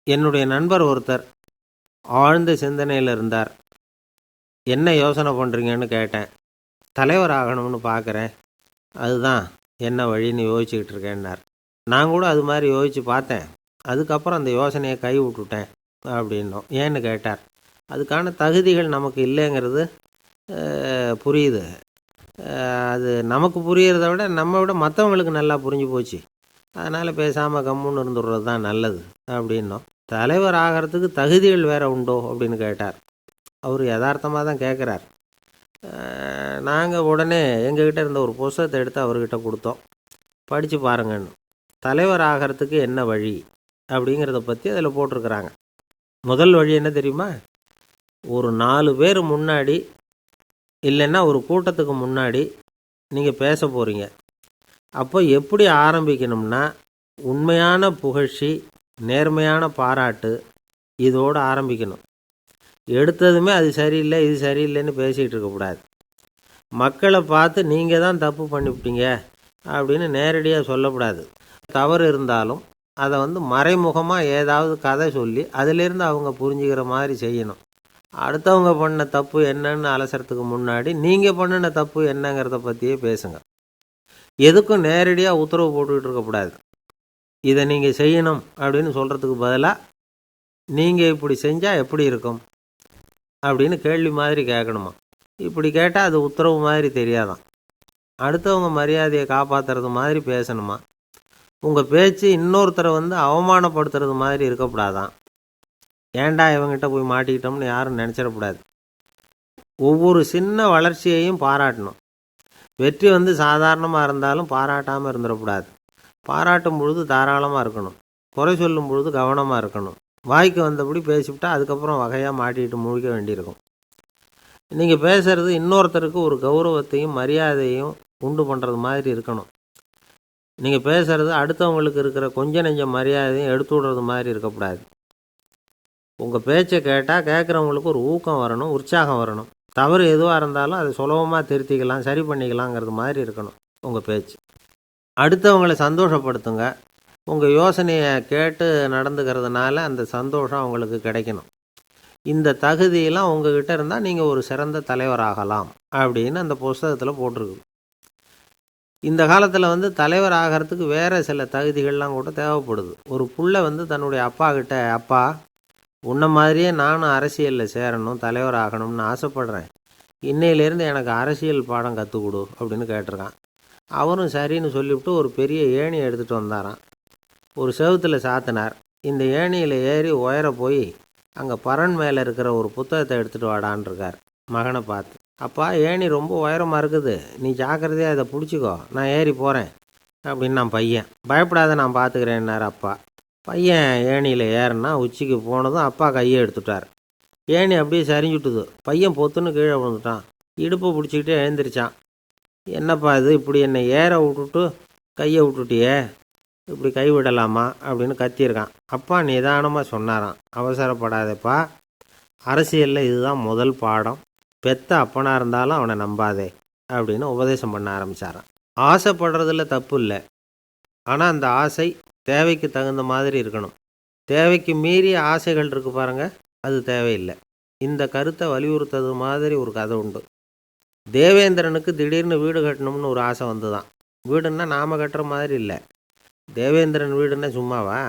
என்னுடைய நண்பர் ஒருத்தர் ஆழ்ந்த சிந்தனையில் இருந்தார். என்ன யோசனை பண்ணுறீங்கன்னு கேட்டேன். தலைவர் ஆகணும்னு பார்க்குறேன், அதுதான் என்ன வழின்னு யோசிச்சுக்கிட்டு இருக்கேன்னார். நான் கூட அது மாதிரி யோசித்து பார்த்தேன். அதுக்கப்புறம் அந்த யோசனையை கை விட்டுட்டேன் அப்படின்னோம். ஏன்னு கேட்டார். அதுக்கான தகுதிகள் நமக்கு இல்லைங்கிறது புரியுது. அது நமக்கு புரியறத விட நம்ம விட மற்றவங்களுக்கு நல்லா புரிஞ்சு போச்சு. அதனால் பேசாமல் கம்முன்னு இருந்துடுறது தான் நல்லது அப்படின்னோம். தலைவர் ஆகிறதுக்கு தகுதிகள் வேறு உண்டோ அப்படின்னு கேட்டார். அவர் யதார்த்தமாக தான் கேட்குறார். நாங்கள் உடனே எங்ககிட்ட இருந்த ஒரு புஸ்தகத்தை எடுத்து அவர்கிட்ட கொடுத்தோம். படித்து பாருங்கன்னு. தலைவர் ஆகிறதுக்கு என்ன வழி அப்படிங்கிறத பற்றி அதில் போட்டிருக்கிறாங்க. முதல் வழி என்ன தெரியுமா? ஒரு 4 பேர் முன்னாடி இல்லைன்னா ஒரு கூட்டத்துக்கு முன்னாடி நீங்கள் பேச போகிறீங்க. அப்போ எப்படி ஆரம்பிக்கணும்னா, உண்மையான புகழ்ச்சி, நேர்மையான பாராட்டு, இதோடு ஆரம்பிக்கணும். எடுத்ததுமே அது சரியில்லை இது சரியில்லைன்னு பேசிகிட்டு இருக்கக்கூடாது. மக்களை பார்த்து நீங்கள் தான் தப்பு பண்ணிவிட்டீங்க அப்படின்னு நேரடியாக சொல்லக்கூடாது. தவறு இருந்தாலும் அதை மறைமுகமாக ஏதாவது கதை சொல்லி அதிலிருந்து அவங்க புரிஞ்சுக்கிற மாதிரி செய்யணும். அடுத்தவங்க பண்ண தப்பு என்னன்னு அலசறதுக்கு முன்னாடி நீங்கள் பண்ணின தப்பு என்னங்கிறத பற்றியே பேசுங்க. எதுக்கும் நேரடியாக உத்தரவு போட்டுக்கிட்டு இருக்கக்கூடாது. இதை நீங்கள் செய்யணும் அப்படின்னு சொல்கிறதுக்கு பதிலாக நீங்கள் இப்படி செஞ்சால் எப்படி இருக்கும் அப்படின்னு கேள்வி மாதிரி கேட்கணுமா. இப்படி கேட்டால் அது உத்தரவு மாதிரி தெரியாதான். அடுத்தவங்க மரியாதையை காப்பாற்றுறது மாதிரி பேசணுமா. உங்கள் பேச்சு இன்னொருத்தரை அவமானப்படுத்துறது மாதிரி இருக்கக்கூடாதான். ஏண்டா இவங்கிட்ட போய் மாட்டிக்கிட்டோம்னு யாரும் நினச்சிடக்கூடாது. ஒவ்வொரு சின்ன வளர்ச்சியையும் பாராட்டணும். வெற்றி சாதாரணமாக இருந்தாலும் பாராட்டாமல் இருந்துடக்கூடாது. பாராட்டும் பொழுது தாராளமாக இருக்கணும். குறை சொல்லும் பொழுது கவனமாக இருக்கணும். வாய்க்கு வந்தபடி பேசிவிட்டால் அதுக்கப்புறம் வகையாக மாட்டிக்கிட்டு முழிக்க வேண்டியிருக்கும். நீங்கள் பேசுகிறது இன்னொருத்தருக்கு ஒரு கௌரவத்தையும் மரியாதையும் உண்டு பண்ணுறது மாதிரி இருக்கணும். நீங்கள் பேசுகிறது அடுத்தவங்களுக்கு இருக்கிற கொஞ்ச நெஞ்ச மரியாதையும் எடுத்து விடுறது மாதிரி இருக்கக்கூடாது. உங்கள் பேச்சை கேட்டால் கேட்குறவங்களுக்கு ஒரு ஊக்கம் வரணும், உற்சாகம் வரணும். தவறு எதுவாக இருந்தாலும் அதை சுலபமாக திருத்திக்கலாம், சரி பண்ணிக்கலாங்கிறது மாதிரி இருக்கணும் உங்கள் பேச்சு. அடுத்தவங்களை சந்தோஷப்படுத்துங்க. உங்கள் யோசனையை கேட்டு நடந்துக்கிறதுனால அந்த சந்தோஷம் அவங்களுக்கு கிடைக்கணும். இந்த தகுதியெல்லாம் உங்ககிட்ட இருந்தால் நீங்கள் ஒரு சிறந்த தலைவராகலாம் அப்படின்னு அந்த புஸ்தகத்தில் போட்டிருக்கு. இந்த காலத்தில் தலைவர் ஆகிறதுக்கு வேறு சில தகுதிகள்லாம் கூட தேவைப்படுது. ஒரு புள்ள தன்னுடைய அப்பா கிட்ட, அப்பா உன்னை மாதிரியே நானும் அரசியலில் சேரணும், தலைவர் ஆகணும்னு ஆசைப்படுறேன், இன்னையிலேருந்து எனக்கு அரசியல் பாடம் கற்றுக் கொடு அப்படின்னு கேட்டிருக்கான். அவரும் சரின்னு சொல்லிவிட்டு ஒரு பெரிய ஏணியை எடுத்துகிட்டு வந்தாராம். ஒரு செவுத்தில் சாத்தினார். இந்த ஏணியில் ஏறி உயர போய் அங்கே பரன் மேலே இருக்கிற ஒரு புத்தகத்தை எடுத்துகிட்டு வாடான்ருக்கார் மகனை பார்த்து. அப்பா ஏணி ரொம்ப உயரமாக இருக்குது, நீ ஜாக்கிரதையாக இதை பிடிச்சிக்கோ, நான் ஏறி போகிறேன் அப்படின்னு நான் பையன். பயப்படாத, நான் பார்த்துக்கிறேன்னார் அப்பா. பையன் ஏணியில் ஏறினா உச்சிக்கு போனதும் அப்பா கையை எடுத்துட்டார். ஏணி அப்படியே சரிஞ்சுட்டுது. பையன் பொத்துன்னு கீழே விழுந்துட்டான். இடுப்பை பிடிச்சிக்கிட்டே எழுந்திரிச்சான். என்னப்பா இது, இப்படி என்னை ஏற விட்டுட்டு கையை விட்டுட்டியே, இப்படி கை விடலாமா அப்படின்னு கத்தியிருக்கான். அப்பா நிதானமாக சொன்னாராம், அவசரப்படாதேப்பா, அரசியலில் இதுதான் முதல் பாடம், பெத்த அப்பனாக இருந்தாலும் அவனை நம்பாதே அப்படின்னு உபதேசம் பண்ண ஆரம்பித்தாரான். ஆசைப்படுறதுல தப்பு இல்லை, ஆனால் அந்த ஆசை தேவைக்கு தகுந்த மாதிரி இருக்கணும். தேவைக்கு மீறிய ஆசைகள் இருக்கு பாருங்க, அது தேவையில்லை. இந்த கருத்தை வலியுறுத்தது மாதிரி ஒரு கதை உண்டு. தேவேந்திரனுக்கு திடீர்னு வீடு கட்டணும்னு ஒரு ஆசை வந்துதான். வீடுன்னா நாம் கட்டுற மாதிரி இல்லை. தேவேந்திரன் வீடுன்னா சும்மாவா,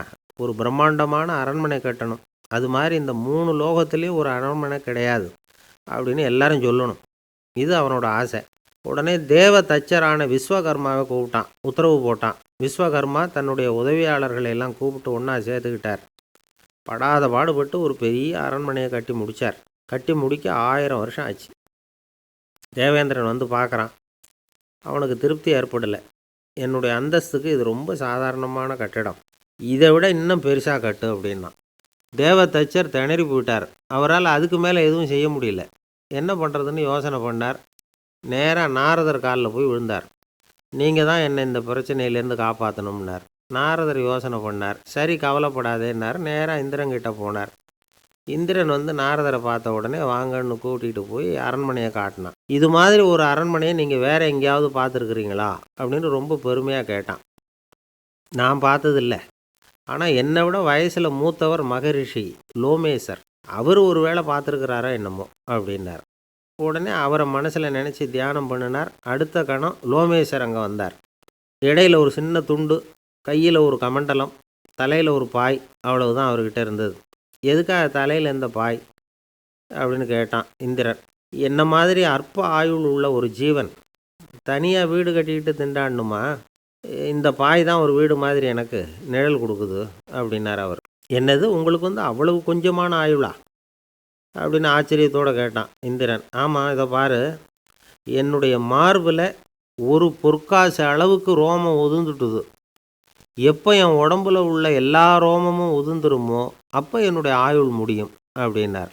ஒரு பிரம்மாண்டமான அரண்மனை கட்டணும். அது மாதிரி இந்த 3 லோகத்துலேயும் ஒரு அரண்மனை கிடையாது அப்படின்னு எல்லாரும் சொல்லணும். இது அவனோட ஆசை. உடனே தேவ தச்சரான விஸ்வகர்மாவை கூப்பிட்டான், உத்தரவு போட்டான். விஸ்வகர்மா தன்னுடைய உதவியாளர்களை எல்லாம் கூப்பிட்டு ஒன்றா சேர்த்துக்கிட்டார். படாத பாடுபட்டு ஒரு பெரிய அரண்மனையை கட்டி முடித்தார். கட்டி முடிக்க 1000 வருஷம் ஆச்சு. தேவேந்திரன் பார்க்குறான். அவனுக்கு திருப்தி ஏற்படலை. என்னுடைய அந்தஸ்துக்கு இது ரொம்ப சாதாரணமான கட்டிடம், இதை விட இன்னும் பெருசாக கட்டு அப்படின்னா. தேவ தச்சர் திணறி போயிட்டார். அவரால் அதுக்கு மேலே எதுவும் செய்ய முடியல. என்ன பண்ணுறதுன்னு யோசனை பண்ணார். நேராக நாரதர் காலில் போய் விழுந்தார். நீங்கள் தான் என்னை இந்த பிரச்சனையிலேருந்து காப்பாற்றணும்னார். நாரதர் யோசனை பண்ணார். சரி கவலைப்படாதேன்னார். நேராக இந்திரன்கிட்ட போனார். இந்திரன் நாரதரை பார்த்த உடனே வாங்கன்னு கூட்டிகிட்டு போய் அரண்மனையை காட்டினான். இது மாதிரி ஒரு அரண்மனையை நீங்கள் வேறு எங்கேயாவது பார்த்துருக்குறீங்களா அப்படின்னு ரொம்ப பெருமையாக கேட்டான். நான் பார்த்ததில்லை, ஆனால் என்னை விட வயசில் மூத்தவர் மகரிஷி லோமேசர், அவர் ஒரு வேளை பார்த்துருக்கிறாரோ என்னமோ அப்படின்னார். உடனே அவரை மனசில் நினச்சி தியானம் பண்ணினார். அடுத்த கணம் லோமேசர் அங்கே வந்தார். இடையில் ஒரு சின்ன துண்டு, கையில் ஒரு கமண்டலம், தலையில் ஒரு பாய், அவ்வளவுதான் அவர்கிட்ட இருந்தது. எதுக்காக தலையில் இந்த பாய் அப்படின்னு கேட்டான் இந்திரன். என்ன மாதிரி அற்ப ஆயுள் உள்ள ஒரு ஜீவன் தனியாக வீடு கட்டிக்கிட்டு திண்டாடணுமா? இந்த பாய் தான் ஒரு வீடு மாதிரி எனக்கு நிழல் கொடுக்குது அப்படின்னார் அவர். என்னது, உங்களுக்கு அவ்வளவு கொஞ்சமான ஆயுளா அப்படின்னு ஆச்சரியத்தோடு கேட்டான் இந்திரன். ஆமாம், இதை பாரு, என்னுடைய மார்பில் ஒரு பொற்காசு அளவுக்கு ரோமம் உதிர்ந்துட்டுது. எப்போ என் உடம்புல உள்ள எல்லா ரோமமும் உதிர்ந்துருமோ அப்போ என்னுடைய ஆயுள் முடியும் அப்படின்னார்.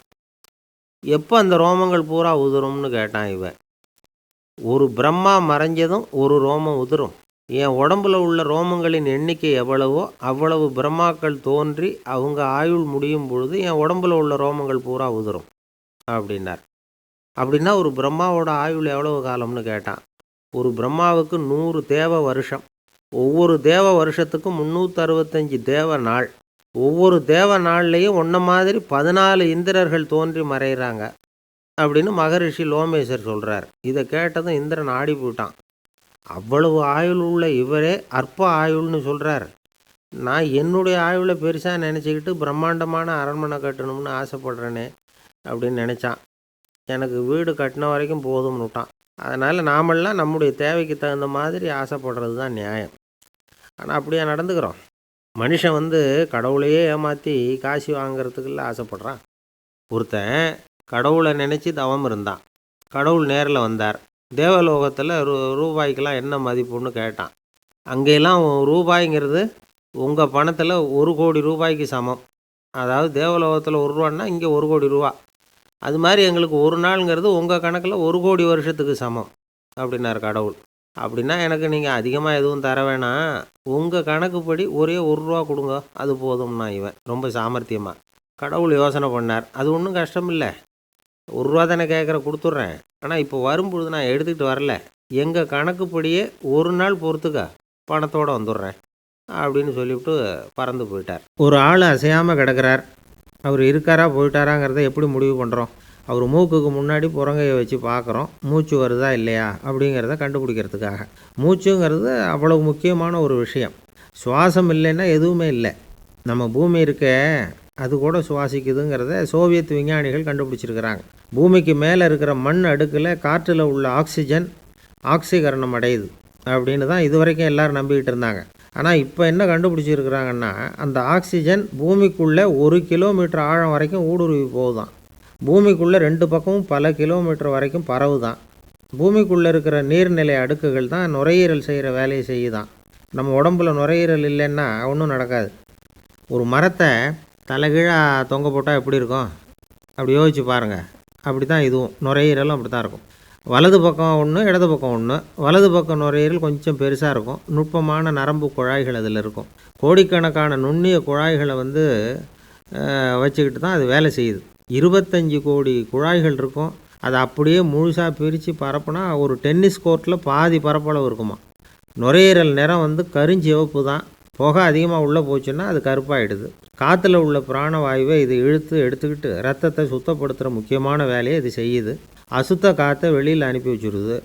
எப்போ அந்த ரோமங்கள் பூரா உதிரும்னு கேட்டான் இவன். ஒரு பிரம்மா மறைஞ்சதும் ஒரு ரோமம் உதிரும். என் உடம்புல உள்ள ரோமங்களின் எண்ணிக்கை எவ்வளவோ அவ்வளவு பிரம்மாக்கள் தோன்றி அவங்க ஆயுள் முடியும் பொழுது என் உடம்புல உள்ள ரோமங்கள் பூரா உதிரும் அப்படின்னார். அப்படின்னா ஒரு பிரம்மாவோட ஆயுள் எவ்வளவு காலம்னு கேட்டான். ஒரு பிரம்மாவுக்கு 100 தேவ வருஷம். ஒவ்வொரு தேவ வருஷத்துக்கும் 365 தேவ நாள். ஒவ்வொரு தேவ நாள்லேயும் ஒன்றை மாதிரி 14 இந்திரர்கள் தோன்றி மறைகிறாங்க அப்படின்னு மகரிஷி லோமேசர் சொல்கிறார். இதை கேட்டதும் இந்திரன் ஆடி போயிட்டான். அவ்வளவு ஆயுள் உள்ள இவரே அற்ப ஆயுள்னு சொல்கிறார். நான் என்னுடைய ஆயுளை பெருசாக நினச்சிக்கிட்டு பிரம்மாண்டமான அரண்மனை கட்டணும்னு ஆசைப்படுறேனே அப்படின்னு நினச்சான். எனக்கு வீடு கட்டின வரைக்கும் போதும்னு விட்டான். அதனால் நாமெல்லாம் நம்முடைய தேவைக்கு தகுந்த மாதிரி ஆசைப்படுறது தான் நியாயம். ஆனால் அப்படியே நடந்துக்கிறோம். மனுஷன் கடவுளையே ஏமாற்றி காசு வாங்கிறதுக்குள்ள ஆசைப்படுறான். ஒருத்தன் கடவுளை நினச்சி தவம் இருந்தான். கடவுள் நேரில் வந்தார். தேவலோகத்தில் ரூபாய்க்கெல்லாம் என்ன மதிப்புன்னு கேட்டான். அங்கெல்லாம் ரூபாய்ங்கிறது உங்கள் பணத்தில் 1 கோடி ரூபாய்க்கு சமம். அதாவது தேவலோகத்தில் 1 ரூபான்னா இங்கே 1 கோடி ரூபா. அது மாதிரி எங்களுக்கு ஒரு நாளுங்கிறது உங்கள் கணக்கில் 1 கோடி வருஷத்துக்கு சமம் அப்படின்னார் கடவுள். அப்படின்னா எனக்கு நீங்கள் அதிகமாக எதுவும் தர வேணாம், உங்கள் கணக்குப்படி ஒரே 1 ரூபா கொடுங்க, அது போதும்னா இவன் ரொம்ப சாமர்த்தியமாக. கடவுள் யோசனை பண்ணார். அது ஒன்றும் கஷ்டம் இல்லை, 1 ரூபா தானே கேட்குற, கொடுத்துட்றேன். ஆனால் இப்போ வரும்பொழுது நான் எடுத்துக்கிட்டு வரல, எங்கள் கணக்குப்படியே 1 நாள் பொறுத்துக்க பணத்தோடு வந்துடுறேன் அப்படின்னு சொல்லிவிட்டு பறந்து போயிட்டார். ஒரு ஆள் அசையாமல் கிடக்கிறார். அவர் இருக்காரா போயிட்டாராங்கிறத எப்படி முடிவு பண்ணுறோம்? அவர் மூக்குக்கு முன்னாடி புறங்கையை வச்சு பார்க்குறோம், மூச்சு வருதா இல்லையா அப்படிங்கிறத கண்டுபிடிக்கிறதுக்காக. மூச்சுங்கிறது அவ்வளவு முக்கியமான ஒரு விஷயம். சுவாசம் இல்லைன்னா எதுவுமே இல்லை. நம்ம பூமி இருக்க அது கூட சுவாசிக்குதுங்கிறத சோவியத் விஞ்ஞானிகள் கண்டுபிடிச்சிருக்கிறாங்க. பூமிக்கு மேலே இருக்கிற மண் அடுக்கில் காற்றில் உள்ள ஆக்சிஜன் ஆக்சிகரணம் அடையுது அப்படின்னு தான் இதுவரைக்கும் எல்லோரும் நம்பிக்கிட்டு இருந்தாங்க. ஆனால் இப்போ என்ன கண்டுபிடிச்சிருக்கிறாங்கன்னா, அந்த ஆக்சிஜன் பூமிக்குள்ளே 1 கிலோமீட்டர் ஆழம் வரைக்கும் ஊடுருவி போகுதான். பூமிக்குள்ளே 2 பக்கமும் பல கிலோமீட்டர் வரைக்கும் பரவுதான். பூமிக்குள்ளே இருக்கிற நீர்நிலை அடுக்குகள் தான் நுரையீரல் செய்கிற வேலையை செய்யுதான். நம்ம உடம்புல நுரையீரல் இல்லைன்னா ஒன்றும் நடக்காது. ஒரு மரத்தை தலைகீழாக தொங்க போட்டால் எப்படி இருக்கும் அப்படி யோசிச்சு பாருங்கள். அப்படி தான் இதுவும், நுரையீரலும் அப்படி தான் இருக்கும். வலது பக்கம் ஒன்று, இடது பக்கம் ஒன்று. வலது பக்கம் நுரையீரல் கொஞ்சம் பெருசாக இருக்கும், நுட்பமான நரம்பு குழாய்கள் அதில் இருக்கும். கோடிக்கணக்கான நுண்ணிய குழாய்களை வச்சுக்கிட்டு தான் அது வேலை செய்யுது. 25 கோடி குழாய்கள் இருக்கும். அதை அப்படியே முழுசாக பிரித்து பரப்புனா ஒரு டென்னிஸ் கோர்ட்டில் பாதி பரப்பளவு இருக்குமா. நுரையீரல் நிறம் கருஞ்சிவப்பு தான். புகை அதிகமாக உள்ளே போச்சுன்னா அது கருப்பாயிடுது. காற்றுல உள்ள பிராணவாயுவை இது இழுத்து எடுத்துக்கிட்டு ரத்தத்தை சுத்தப்படுத்துகிற முக்கியமான வேலையை இது செய்யுது. அசுத்த காற்றை வெளியில் அனுப்பி வச்சுருது.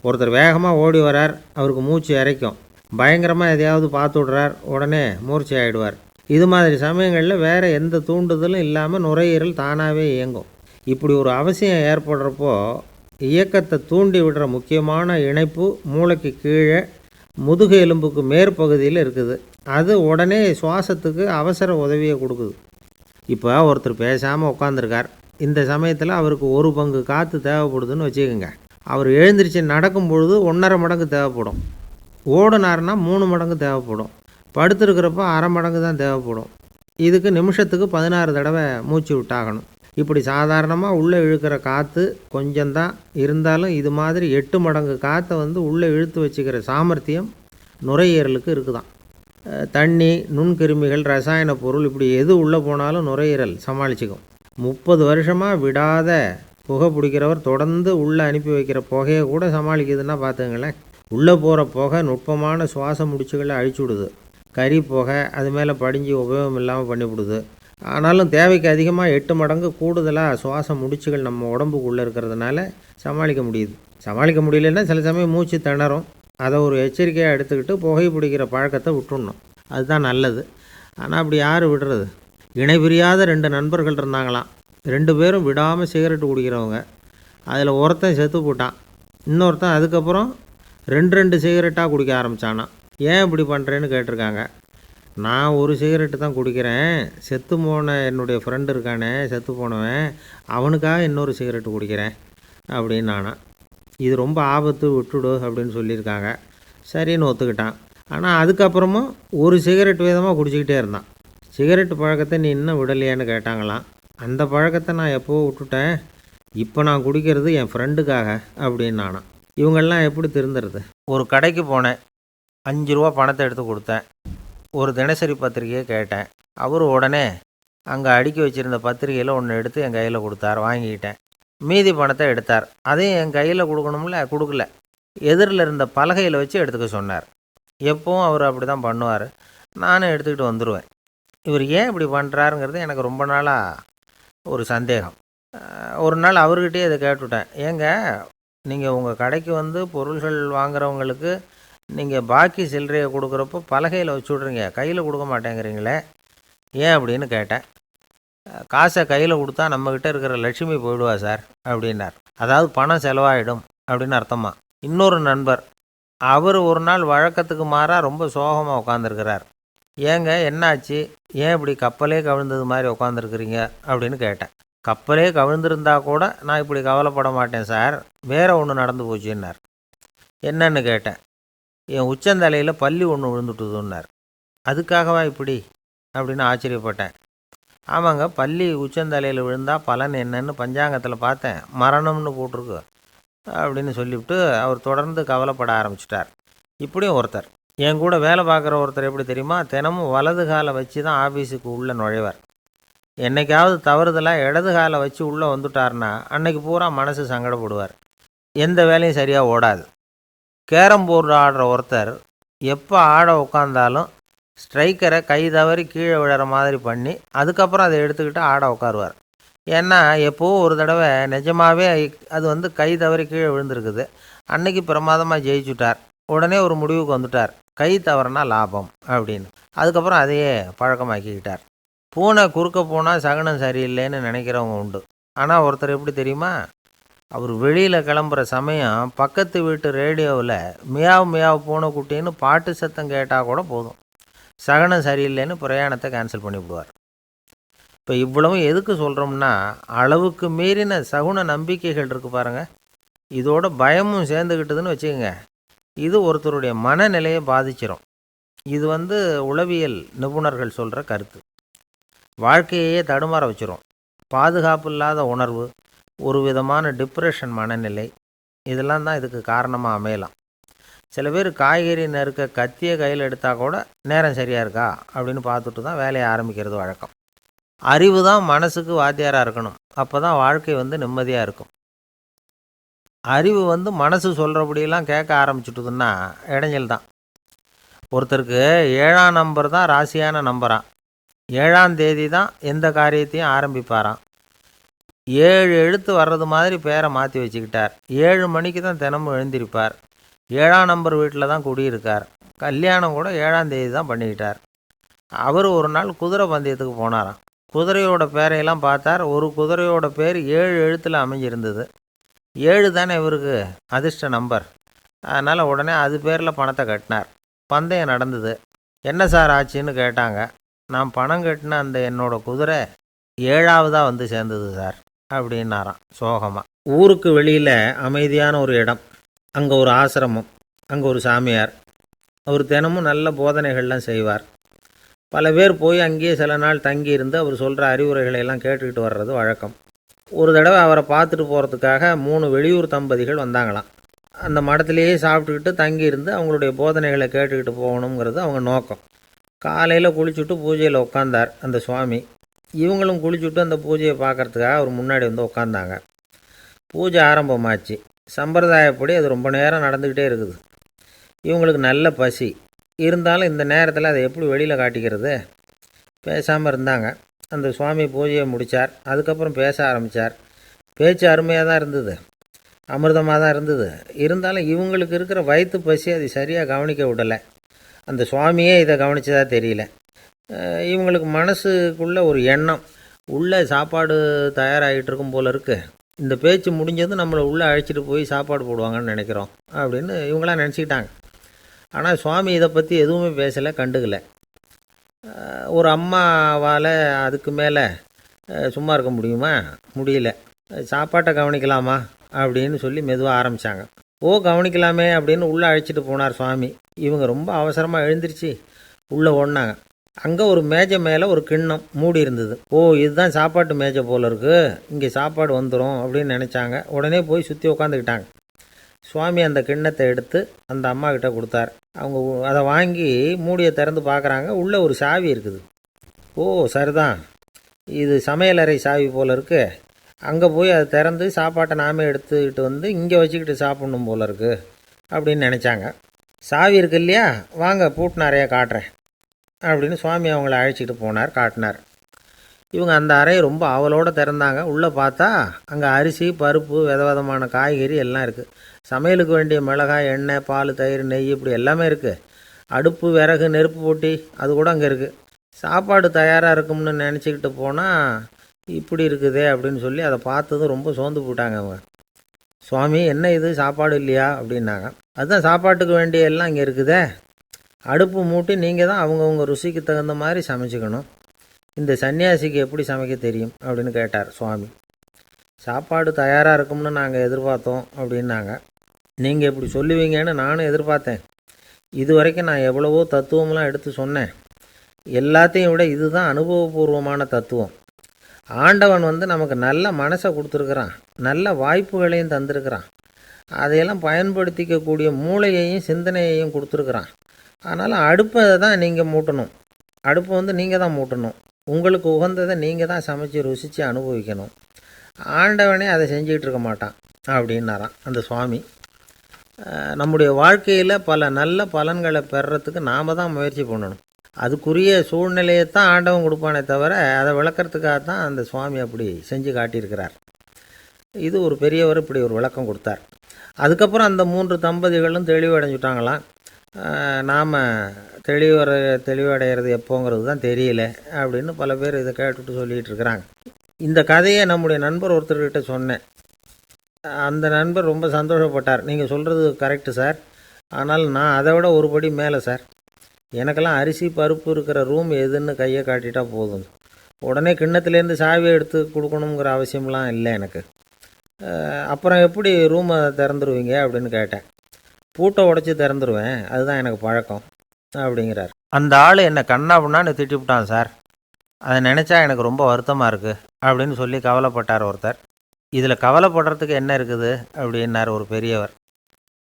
ஒருத்தர் வேகமாக ஓடி வரார், அவருக்கு மூச்சு இறைக்கும். பயங்கரமாக எதையாவது பார்த்து விடுறார், உடனே மூர்ச்சி ஆகிடுவார். இது மாதிரி சமயங்களில் வேறு எந்த தூண்டுதலும் இல்லாமல் நுரையீரல் தானாகவே இயங்கும். இப்படி ஒரு அவசியம் ஏற்படுறப்போ இயக்கத்தை தூண்டி விடுற முக்கியமான இணைப்பு மூளைக்கு கீழே முதுகு எலும்புக்கு மேற்பகுதியில் இருக்குது. அது உடனே சுவாசத்துக்கு அவசர உதவியை கொடுக்குது. இப்போ ஒருத்தர் பேசாமல் உட்காந்துருக்கார். இந்த சமயத்தில் அவருக்கு 1 பங்கு காற்று தேவைப்படுதுன்னு வச்சுக்கோங்க. அவர் எழுந்திரிச்சு நடக்கும் பொழுது 1.5 மடங்கு தேவைப்படும். ஓடினார்னா 3 மடங்கு தேவைப்படும். படுத்துருக்கிறப்ப 1/2 மடங்கு தான் தேவைப்படும். இதுக்கு நிமிஷத்துக்கு 16 தடவை மூச்சு விட்டாகணும். இப்படி சாதாரணமாக உள்ளே இழுக்கிற காற்று கொஞ்சம்தான் இருந்தாலும் இது மாதிரி 8 மடங்கு காற்றை உள்ளே இழுத்து வச்சுக்கிற சாமர்த்தியம் நுரையீரலுக்கு இருக்குதான். தண்ணி, நுண்கிருமிகள், ரசாயன பொருள் இப்படி எது உள்ளே போனாலும் நுரையீரல் சமாளிச்சுக்கும். 30 வருஷமாக விடாத புகை பிடிக்கிறவர் தொடர்ந்து உள்ளே அனுப்பி வைக்கிற புகையை கூட சமாளிக்குதுன்னா பார்த்துங்களேன். உள்ளே போகிற புகை நுட்பமான சுவாச முடிச்சுகளை அழிச்சு விடுது. கறி புகை அது மேலே படிஞ்சு உபயோகம் இல்லாமல் பண்ணிவிடுது. ஆனாலும் தேவைக்கு அதிகமாக 8 மடங்கு கூடுதலாக சுவாச முடிச்சுகள் நம்ம உடம்புக்குள்ளே இருக்கிறதுனால சமாளிக்க முடியுது. சமாளிக்க முடியலன்னா சில சமயம் மூச்சு திணறும். அதை ஒரு எச்சரிக்கையாக எடுத்துக்கிட்டு புகை பிடிக்கிற பழக்கத்தை விட்டுடணும். அதுதான் நல்லது. ஆனால் அப்படி யார் விடுறது? இணை பிரியாத 2 நண்பர்கள் இருந்தாங்களாம். 2 பேரும் விடாமல் சிகரெட்டு குடிக்கிறவங்க. அதில் ஒருத்தன் செத்து போட்டான். இன்னொருத்தன் அதுக்கப்புறம் 2 சிகரெட்டாக குடிக்க ஆரம்பித்தானான். ஏன் இப்படி பண்ணுறேன்னு கேட்டிருக்காங்க. நான் ஒரு சிகரெட்டு தான் குடிக்கிறேன், செத்து போன என்னுடைய ஃப்ரெண்டு இருக்கானே செத்து போனவன், அவனுக்காக இன்னொரு சிகரெட்டு குடிக்கிறேன் அப்படின்னு நானா. இது ரொம்ப ஆபத்து, விட்டுடு அப்படின்னு சொல்லியிருக்காங்க. சரின்னு ஒத்துக்கிட்டான். ஆனால் அதுக்கப்புறமும் ஒரு சிகரெட் வீதமாக குடிச்சிக்கிட்டே இருந்தான். சிகரெட்டு பழக்கத்தை நீ இன்னும் விடலையான்னு கேட்டாங்களாம். அந்த பழக்கத்தை நான் எப்போவோ விட்டுட்டேன், இப்போ நான் குடிக்கிறது என் ஃப்ரெண்டுக்காக அப்படின்னு நானா. இவங்கெல்லாம் எப்படி திருந்துறது? ஒரு கடைக்கு போனேன், 5 ரூபா பணத்தை எடுத்து கொடுத்தேன். ஒரு தினசரி பத்திரிகையை கேட்டேன். அவர் உடனே அங்கே அடுக்கி வச்சுருந்த பத்திரிகையில் ஒன்று எடுத்து என் கையில் கொடுத்தார். வாங்கிக்கிட்டேன். மீதி பணத்தை எடுத்தார். அதையும் என் கையில் கொடுக்கணும்ல, கொடுக்கல. எதிரில் இருந்த பலகையில் வச்சு எடுத்துக்க சொன்னார். எப்பவும் அவர் அப்படி தான் பண்ணுவார். நானும் எடுத்துக்கிட்டு வந்துடுவேன். இவர் ஏன் இப்படி பண்ணுறாருங்கிறது எனக்கு ரொம்ப நாளாக ஒரு சந்தேகம். ஒரு நாள் அவர்கிட்டயே இதை கேட்டுவிட்டேன். ஏங்க, நீங்கள் உங்கள் கடைக்கு வந்து பொருள்கள் வாங்குறவங்களுக்கு நீங்கள் பாக்கி சில்லறையை கொடுக்குறப்போ பலகையில் வச்சு விட்றீங்க, கையில் கொடுக்க மாட்டேங்கிறீங்களே, ஏன் அப்படின்னு கேட்டேன். காசை கையில் கொடுத்தா நம்மக்கிட்ட இருக்கிற லட்சுமி போயிடுவா சார் அப்படின்னார். அதாவது பணம் செலவாயிடும் அப்படின்னு அர்த்தமா. இன்னொரு நண்பர், அவர் ஒரு நாள் வழக்கத்துக்கு மாறாக ரொம்ப சோகமாக உட்காந்துருக்கிறார். ஏங்க என்னாச்சு, ஏன் இப்படி கப்பலே கவிழ்ந்தது மாதிரி உட்காந்துருக்குறீங்க அப்படின்னு கேட்டேன். கப்பலே கவிழ்ந்திருந்தா கூட நான் இப்படி கவலைப்பட மாட்டேன் சார், வேறு ஒன்று நடந்து போச்சுன்னார். என்னன்னு கேட்டேன். என் உச்சந்தலையில் பல்லி ஒன்று விழுந்துட்டுதுன்னார். அதுக்காகவா இப்படி அப்படின்னு ஆச்சரியப்பட்டேன். ஆமாங்க, பல்லி உச்சந்தலையில் விழுந்தால் பலன் என்னன்னு பஞ்சாங்கத்தில் பார்த்தேன், மரணம்னு போட்டிருக்கு அப்படின்னு சொல்லிவிட்டு அவர் தொடர்ந்து கவலைப்பட ஆரம்பிச்சிட்டார். இப்படியும் ஒருத்தர், என் கூட வேலை பார்க்குற ஒருத்தர் எப்படி தெரியுமா, தினமும் வலது காலை வச்சு தான் ஆஃபீஸுக்கு உள்ளே நுழைவார். என்னைக்காவது தவறுதலாக இடது காலை வச்சு உள்ளே வந்துட்டார்னா அன்னைக்கு பூரா மனசு சங்கடப்படுவார். எந்த வேலையும் சரியாக ஓடாது. கேரம் போர்டு ஆடுற ஒருத்தர் எப்போ ஆட உட்காந்தாலும் ஸ்ட்ரைக்கரை கை தவறி கீழே விழுற மாதிரி பண்ணி அதுக்கப்புறம் அதை எடுத்துக்கிட்டு ஆட உட்காருவார். ஏன்னா எப்போவோ ஒரு தடவை நிஜமாகவே அது கை தவறி கீழே விழுந்திருக்குது. அன்னைக்கு பிரமாதமாக ஜெயிச்சுட்டார். உடனே ஒரு முடிவுக்கு வந்துட்டார், கை தவறுனா லாபம் அப்படின்னு. அதுக்கப்புறம் அதையே பழக்கமாக்கிக்கிட்டார். பூனை குறுக்க போனால் சகுனம் சரியில்லைன்னு நினைக்கிறவங்க உண்டு. ஆனால் ஒருத்தர் எப்படி தெரியுமா, அவர் வெளியில் கிளம்புற சமயம் பக்கத்து வீட்டு ரேடியோவில் மியாவ் மியாவ் பூனைக்குட்டின்னு பாட்டு சத்தம் கேட்டால் கூட போதும், சகனம் சரியில்லைன்னு பிரயாணத்தை கேன்சல் பண்ணிவிடுவார். இப்போ இவ்வளவும் எதுக்கு சொல்கிறோம்னா, அளவுக்கு மீறின சகுன நம்பிக்கைகள் இருக்குது பாருங்கள், இதோட பயமும் சேர்ந்துக்கிட்டதுன்னு வச்சுக்கோங்க, இது ஒருத்தருடைய மனநிலையை பாதிச்சிடும். இது உளவியல் நிபுணர்கள் சொல்கிற கருத்து. வாழ்க்கையே தடுமாற வச்சிரும். பாதுகாப்பு இல்லாத உணர்வு, ஒரு விதமான டிப்ரெஷன் மனநிலை, இதெல்லாம் தான் இதுக்கு காரணமாக அமையலாம். சில பேர் காய்கறி நறுக்க கத்தியை கையில் எடுத்தால் கூட நேரம் சரியாக இருக்கா அப்படின்னு பார்த்துட்டு தான் வேலையை ஆரம்பிக்கிறது வழக்கம். அறிவு தான் மனசுக்கு வாத்தியாராக இருக்கணும். அப்போ தான் வாழ்க்கை நிம்மதியாக இருக்கும். அறிவு மனசு சொல்கிறபடியெல்லாம் கேட்க ஆரம்பிச்சுட்டுதுன்னா இடைஞ்சல் தான். ஒருத்தருக்கு 7ஆம் நம்பர் தான் ராசியான நம்பரான். 7ஆம் தேதி தான் எந்த காரியத்தையும் ஆரம்பிப்பாராம். 7 எழுத்து வர்றது மாதிரி பேரை மாற்றி வச்சுக்கிட்டார். 7 மணிக்கு தான் தினமும் எழுந்திருப்பார். 7ஆம் நம்பர் வீட்டில் தான் குடியிருக்கார். கல்யாணம் கூட 7ஆம் தேதி தான் பண்ணிக்கிட்டார். அவர் ஒரு நாள் குதிரை பந்தயத்துக்கு போனாராம். குதிரையோட பேரையெல்லாம் பார்த்தார். ஒரு குதிரையோட பேர் 7 எழுத்தில் அமைஞ்சிருந்தது. 7 தானே இவருக்கு அதிர்ஷ்ட நம்பர். அதனால் உடனே அது பேரில் பணத்தை கட்டினார். பந்தயம் நடந்தது. என்ன சார் ஆச்சுன்னு கேட்டாங்க. நான் பணம் கட்டின அந்த என்னோட குதிரை 7ஆவதாக சேர்ந்தது சார் அப்படின்னாராம் சோகமாக. ஊருக்கு வெளியில் அமைதியான ஒரு இடம், அங்கே ஒரு ஆசிரமம், அங்கே ஒரு சாமியார். அவர் தினமும் நல்ல போதனைகள்லாம் செய்வார். பல பேர் போய் அங்கேயே சில நாள் தங்கி இருந்து அவர் சொல்கிற அறிவுரைகளை எல்லாம் கேட்டுக்கிட்டு வர்றது வழக்கம். ஒரு தடவை அவரை பார்த்துட்டு போகிறதுக்காக 3 வெளியூர் தம்பதிகள் வந்தாங்களாம். அந்த மடத்திலேயே சாப்பிட்டுக்கிட்டு தங்கி இருந்து அவங்களுடைய போதனைகளை கேட்டுக்கிட்டு போகணுங்கிறது அவங்க நோக்கம். காலையில் குளிச்சுட்டு பூஜையில் உட்காந்தார் அந்த சுவாமி. இவங்களும் குளிச்சுட்டு அந்த பூஜையை பார்க்குறதுக்காக அவர் முன்னாடி உட்காந்தாங்க. பூஜை ஆரம்பமாச்சு. சம்பிரதாயப்படி அது ரொம்ப நேரம் நடந்துக்கிட்டே இருக்குது. இவங்களுக்கு நல்ல பசி. இருந்தாலும் இந்த நேரத்தில் அதை எப்படி வெளியில் காட்டிக்கிறது? பேசாமல் இருந்தாங்க. அந்த சுவாமி பூஜையை முடித்தார். அதுக்கப்புறம் பேச ஆரம்பித்தார். பேச்சு அருமையாக தான் இருந்தது, அமிர்தமாக தான் இருந்தது. இருந்தாலும் இவங்களுக்கு இருக்கிற வயிற்று பசி அது சரியாக கவனிக்க விடலை. அந்த சுவாமியே இதை கவனித்ததா தெரியல. இவங்களுக்கு மனசுக்குள்ளே ஒரு எண்ணம், உள்ளே சாப்பாடு தயாராகிட்டு இருக்கும் போல இருக்குது, இந்த பேச்சு முடிஞ்சதும் நம்மளை உள்ளே அழைச்சிட்டு போய் சாப்பாடு போடுவாங்கன்னு நினைக்கிறோம் அப்படின்னு இவங்களாம் நினச்சிக்கிட்டாங்க. ஆனால் சுவாமி இதை பற்றி எதுவுமே பேசலை, கண்டுக்கலை. ஒரு அம்மாவால் அதுக்கு மேலே சும்மா இருக்க முடியுமா? முடியல. சாப்பாட்டை கவனிக்கலாமா அப்படின்னு சொல்லி மெதுவாக ஆரம்பித்தாங்க. கவனிக்கலாமே அப்படின்னு உள்ளே அழைச்சிட்டு போனார் சுவாமி. இவங்க ரொம்ப அவசரமாக எழுந்திரிச்சு உள்ளே ஓடினாங்க. அங்கே ஒரு மேஜை மேலே ஒரு கிண்ணம் மூடி இருந்தது. இதுதான் சாப்பாட்டு மேஜை போல் இருக்குது, இங்கே சாப்பாடு வந்துடும் அப்படின்னு நினச்சாங்க. உடனே போய் சுற்றி உட்காந்துக்கிட்டாங்க. சுவாமி அந்த கிண்ணத்தை எடுத்து அந்த அம்மா கிட்ட கொடுத்தார். அவங்க அதை வாங்கி மூடியை திறந்து பார்க்குறாங்க. உள்ளே ஒரு சாவி இருக்குது. சரிதான், இது சமையலறை சாவி போல் இருக்குது, அங்கே போய் அதை திறந்து சாப்பாட்டை நாமே எடுத்துக்கிட்டு வந்து இங்கே வச்சுக்கிட்டு சாப்பிட்ணும் போல் இருக்குது அப்படின்னு நினச்சாங்க. சாவி இருக்கு இல்லையா, வாங்க பூட்டு நிறையா காட்டுறேன் அப்படின்னு சுவாமி அவங்கள அழைச்சிட்டு போனார், காட்டினார். இவங்க அந்த அறையை ரொம்ப ஆவலோடு திறந்தாங்க. உள்ளே பார்த்தா அங்கே அரிசி, பருப்பு, விதவிதமான காய்கறி எல்லாம் இருக்குது. சமையலுக்கு வேண்டிய மிளகாய், எண்ணெய், பால், தயிர், நெய் இப்படி எல்லாமே இருக்குது. அடுப்பு, விறகு, நெருப்பு போட்டி அது கூட அங்கே இருக்குது. சாப்பாடு தயாராக இருக்கும்னு நினச்சிக்கிட்டு போனால் இப்படி இருக்குதே அப்படின்னு சொல்லி அதை பார்த்ததும் ரொம்ப சோர்ந்து போட்டாங்க அவங்க. சுவாமி, என்ன இது சாப்பாடு இல்லையா அப்படின்னாங்க. அதுதான் சாப்பாட்டுக்கு வேண்டிய எல்லாம் இங்கே இருக்குதே, அடுப்பு மூட்டி நீங்கள் தான் அவங்கவுங்க ருசிக்கு தகுந்த மாதிரி சமைச்சிக்கணும், இந்த சன்னியாசிக்கு எப்படி சமைக்க தெரியும் அப்படின்னு கேட்டார் சுவாமி. சாப்பாடு தயாராக இருக்கும்னு நாங்கள் எதிர்பார்த்தோம் அப்படின்னாங்க. நீங்கள் இப்படி சொல்லுவீங்கன்னு நானும் எதிர்பார்த்தேன். இது வரைக்கும் நான் எவ்வளவோ தத்துவம்லாம் எடுத்து சொன்னேன். எல்லாத்தையும் விட இதுதான் அனுபவபூர்வமான தத்துவம். ஆண்டவன் நமக்கு நல்ல மனசை கொடுத்துருக்குறான், நல்ல வாய்ப்புகளையும் தந்திருக்கிறான், அதையெல்லாம் பயன்படுத்திக்கக்கூடிய மூளையையும் சிந்தனையையும் கொடுத்துருக்குறான். அதனால் அடுப்பை தான் நீங்கள் மூட்டணும், அடுப்பை நீங்கள் தான் மூட்டணும், உங்களுக்கு உகந்ததை நீங்கள் தான் சமைச்சு ருசித்து அனுபவிக்கணும். ஆண்டவனே அதை செஞ்சுக்கிட்டு இருக்க மாட்டான் அப்படின்னாராம் அந்த சுவாமி. நம்முடைய வாழ்க்கையில் பல நல்ல பலன்களை பெறுறதுக்கு நாம் தான் முயற்சி பண்ணணும். அதுக்குரிய சூழ்நிலையை தான் ஆண்டவன் கொடுப்பானே தவிர அதை விளக்கிறதுக்காக தான் அந்த சுவாமி அப்படி செஞ்சு காட்டியிருக்கிறார். இது ஒரு பெரியவர் இப்படி ஒரு விளக்கம் கொடுத்தார். அதுக்கப்புறம் அந்த 3 தம்பதிகளும் தெளிவடைஞ்சுட்டாங்களாம். நாம் தெளிவடைகிறது எப்போங்கிறது தான் தெரியல அப்படின்னு பல பேர் இதை கேட்டுட்டு சொல்லிகிட்டு இருக்கிறாங்க. இந்த கதையை நம்முடைய நண்பர் ஒருத்தர்கிட்ட சொன்னேன். அந்த நண்பர் ரொம்ப சந்தோஷப்பட்டார். நீங்கள் சொல்கிறது கரெக்டு சார், ஆனால் நான் அதை விட ஒரு படி மேலே சார். எனக்கெல்லாம் அரிசி, பருப்பு இருக்கிற ரூம் எதுன்னு கையை காட்டிட்டா போதும், உடனே கிண்ணத்துலேருந்து சாவியை எடுத்து கொடுக்கணுங்கிற அவசியம்லாம் இல்லை எனக்கு. அப்புறம் எப்படி ரூமை திறந்துருவீங்க அப்படின்னு கேட்டேன். பூட்டை உடச்சி திறந்துருவேன், அதுதான் எனக்கு பழக்கம் அப்படிங்கிறார். அந்த ஆள் என்னை கண்ணாப்புண்ணான்னு திட்டிவிட்டான் சார், அதை நினச்சா எனக்கு ரொம்ப வருத்தமாக இருக்குது அப்படின்னு சொல்லி கவலைப்பட்டார் ஒருத்தர். இதில் கவலைப்படுறதுக்கு என்ன இருக்குது அப்படின்னார் ஒரு பெரியவர்.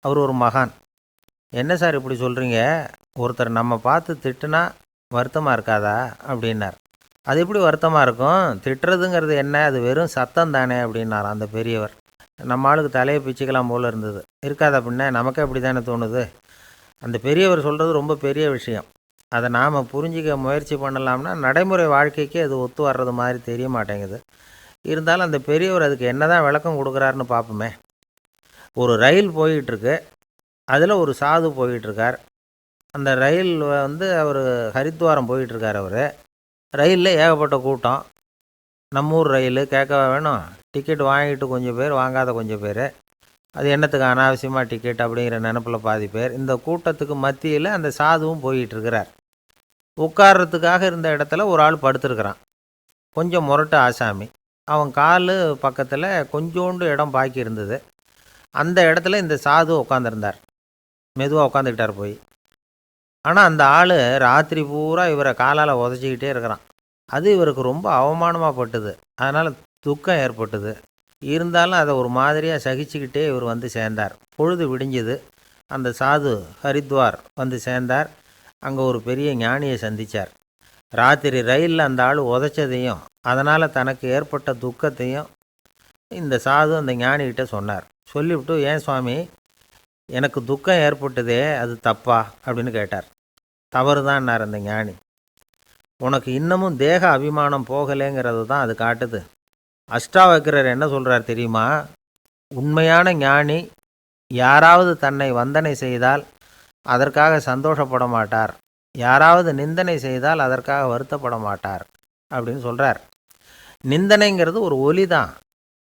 அவர் ஒரு மகான். என்ன சார் இப்படி சொல்கிறீங்க, ஒருத்தர் நம்ம பார்த்து திட்டுனா வருத்தமாக இருக்காதா அப்படின்னார். அது எப்படி வருத்தமாக இருக்கும், திட்டுறதுங்கிறது என்ன, அது வெறும் சத்தம் தானே அப்படின்னார் அந்த பெரியவர். நம்ம ஆளுக்கு தலையை பிச்சுக்கலாம் போல் இருந்தது. இருக்காது அப்படின்னா நமக்கே அப்படி தானே தோணுது. அந்த பெரியவர் சொல்கிறது ரொம்ப பெரிய விஷயம், அதை நாம் புரிஞ்சிக்க முயற்சி பண்ணலாம்னா நடைமுறை வாழ்க்கைக்கு அது ஒத்து வர்றது மாதிரி தெரிய மாட்டேங்குது. இருந்தாலும் அந்த பெரியவர் அதுக்கு என்ன தான் விளக்கம் கொடுக்குறாருன்னு பார்ப்போமே. ஒரு ரயில் போயிட்டுருக்கு, அதில் ஒரு சாது போயிட்டுருக்கார். அந்த ரயில் அவர் ஹரித்வாரம் போயிட்டுருக்கார். அவர் ரயிலில் ஏகப்பட்ட கூட்டம். நம்ம ஊர் ரயில் கேட்க வேணும், டிக்கெட் வாங்கிட்டு கொஞ்சம் பேர், வாங்காத கொஞ்சம் பேர். அது என்னத்துக்கு அனாவசியமாக டிக்கெட் அப்படிங்கிற நினப்பில் பாதி பேர். இந்த கூட்டத்துக்கு மத்தியில் அந்த சாதுவும் போயிட்டுருக்கிறார். உட்கார்றதுக்காக இருந்த இடத்துல ஒரு ஆள் படுத்துருக்கிறான், கொஞ்சம் முரட்டு ஆசாமி. அவன் கால் பக்கத்தில் கொஞ்சோண்டு இடம் பாக்கி இருந்தது. அந்த இடத்துல இந்த சாது உட்காந்துருந்தார். மெதுவாக உட்காந்துக்கிட்டார் போய். ஆனால் அந்த ஆள் ராத்திரி பூரா இவரை காலால் உதச்சிக்கிட்டே இருக்கிறான். அது இவருக்கு ரொம்ப அவமானமாக பட்டுது. அதனால் துக்கம் ஏற்பட்டுது. இருந்தாலும் அதை ஒரு மாதிரியாக சகிச்சுக்கிட்டே இவர் சேர்ந்தார். பொழுது விடிஞ்சுது. அந்த சாது ஹரித்வார் சேர்ந்தார். அங்கே ஒரு பெரிய ஞானியை சந்தித்தார். ராத்திரி ரயிலில் அந்த ஆள் உதைச்சதையும் அதனால் தனக்கு ஏற்பட்ட துக்கத்தையும் இந்த சாது அந்த ஞானிகிட்ட சொன்னார். சொல்லிவிட்டு, ஏன் சுவாமி, எனக்கு துக்கம் ஏற்பட்டதே அது தப்பா அப்படின்னு கேட்டார். தவறு தான்னார் அந்த ஞானி. உனக்கு இன்னமும் தேக அபிமானம் போகலைங்கிறது தான் அது காட்டுது. அஷ்டாவக்கிரர் என்ன சொல்கிறார் தெரியுமா? உண்மையான ஞானி யாராவது தன்னை வந்தனை செய்தால் அதற்காக சந்தோஷப்பட மாட்டார், யாராவது நிந்தனை செய்தால் அதற்காக வருத்தப்பட மாட்டார் அப்படின்னு சொல்கிறார். நிந்தனைங்கிறது ஒரு ஒலி தான்.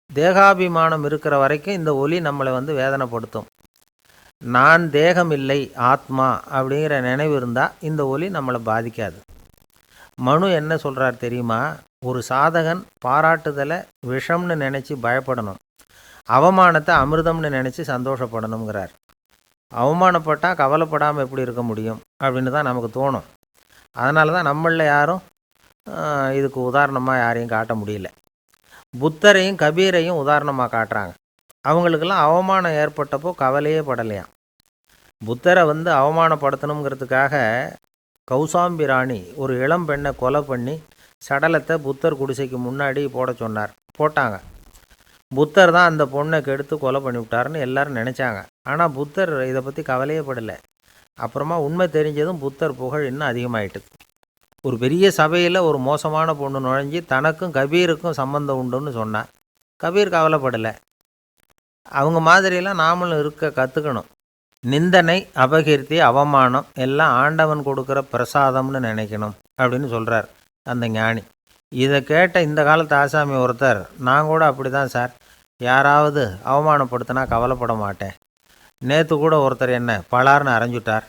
தேகாபிமானம் இருக்கிற வரைக்கும் இந்த ஒலி நம்மளை வேதனைப்படுத்தும். நான் தேகம் இல்லை, ஆத்மா அப்படிங்கிற நினைவு இருந்தால் இந்த ஒலி நம்மளை பாதிக்காது. மனு என்ன சொல்கிறார் தெரியுமா? ஒரு சாதகன் பாராட்டுதலை விஷம்னு நினச்சி பயப்படணும், அவமானத்தை அமிர்தம்னு நினச்சி சந்தோஷப்படணுங்கிறார். அவமானப்பட்டால் கவலைப்படாமல் எப்படி இருக்க முடியும் அப்படின்னு தான் நமக்கு தோணும். அதனால தான் நம்மளில் யாரும் இதுக்கு உதாரணமாக யாரையும் காட்ட முடியல. புத்தரையும் கபீரையும் உதாரணமாக காட்டுறாங்க. அவங்களுக்கெல்லாம் அவமானம் ஏற்பட்டப்போ கவலையே படலையாம். புத்தரை அவமானப்படுத்தணுங்கிறதுக்காக கௌசாம்பி ராணி ஒரு இளம் பெண்ணை கொலை பண்ணி சடலத்தை புத்தர் குடிசைக்கு முன்னாடி போட சொன்னார். போட்டாங்க. புத்தர் தான் அந்த பொண்ணை கெடுத்து கொலை பண்ணிவிட்டாருன்னு எல்லாரும் நினச்சாங்க. ஆனால் புத்தர் இதை பற்றி கவலையே படலை. அப்புறமா உண்மை தெரிஞ்சதும் புத்தர் புகழ் இன்னும் அதிகமாயிட்டு. ஒரு பெரிய சபையில் ஒரு மோசமான பொண்ணு நுழைஞ்சி தனக்கும் கபீருக்கும் சம்பந்தம் உண்டுன்னு சொன்னான். கபீர் கவலைப்படலை. அவங்க மாதிரியெல்லாம் நாமளும் இருக்க கற்றுக்கணும். நிந்தனை, அபகீர்த்தி, அவமானம் எல்லாம் ஆண்டவன் கொடுக்குற பிரசாதம்னு நினைக்கணும் அப்படின்னு சொல்கிறார் அந்த ஞானி. இதை கேட்ட இந்த காலத்து ஆசாமி ஒருத்தர், நான் கூட அப்படி தான் சார், யாராவது அவமானப்படுத்தினா கவலைப்பட மாட்டேன். நேற்று கூட ஒருத்தர் என்ன பலார்னு அரைஞ்சுட்டார்,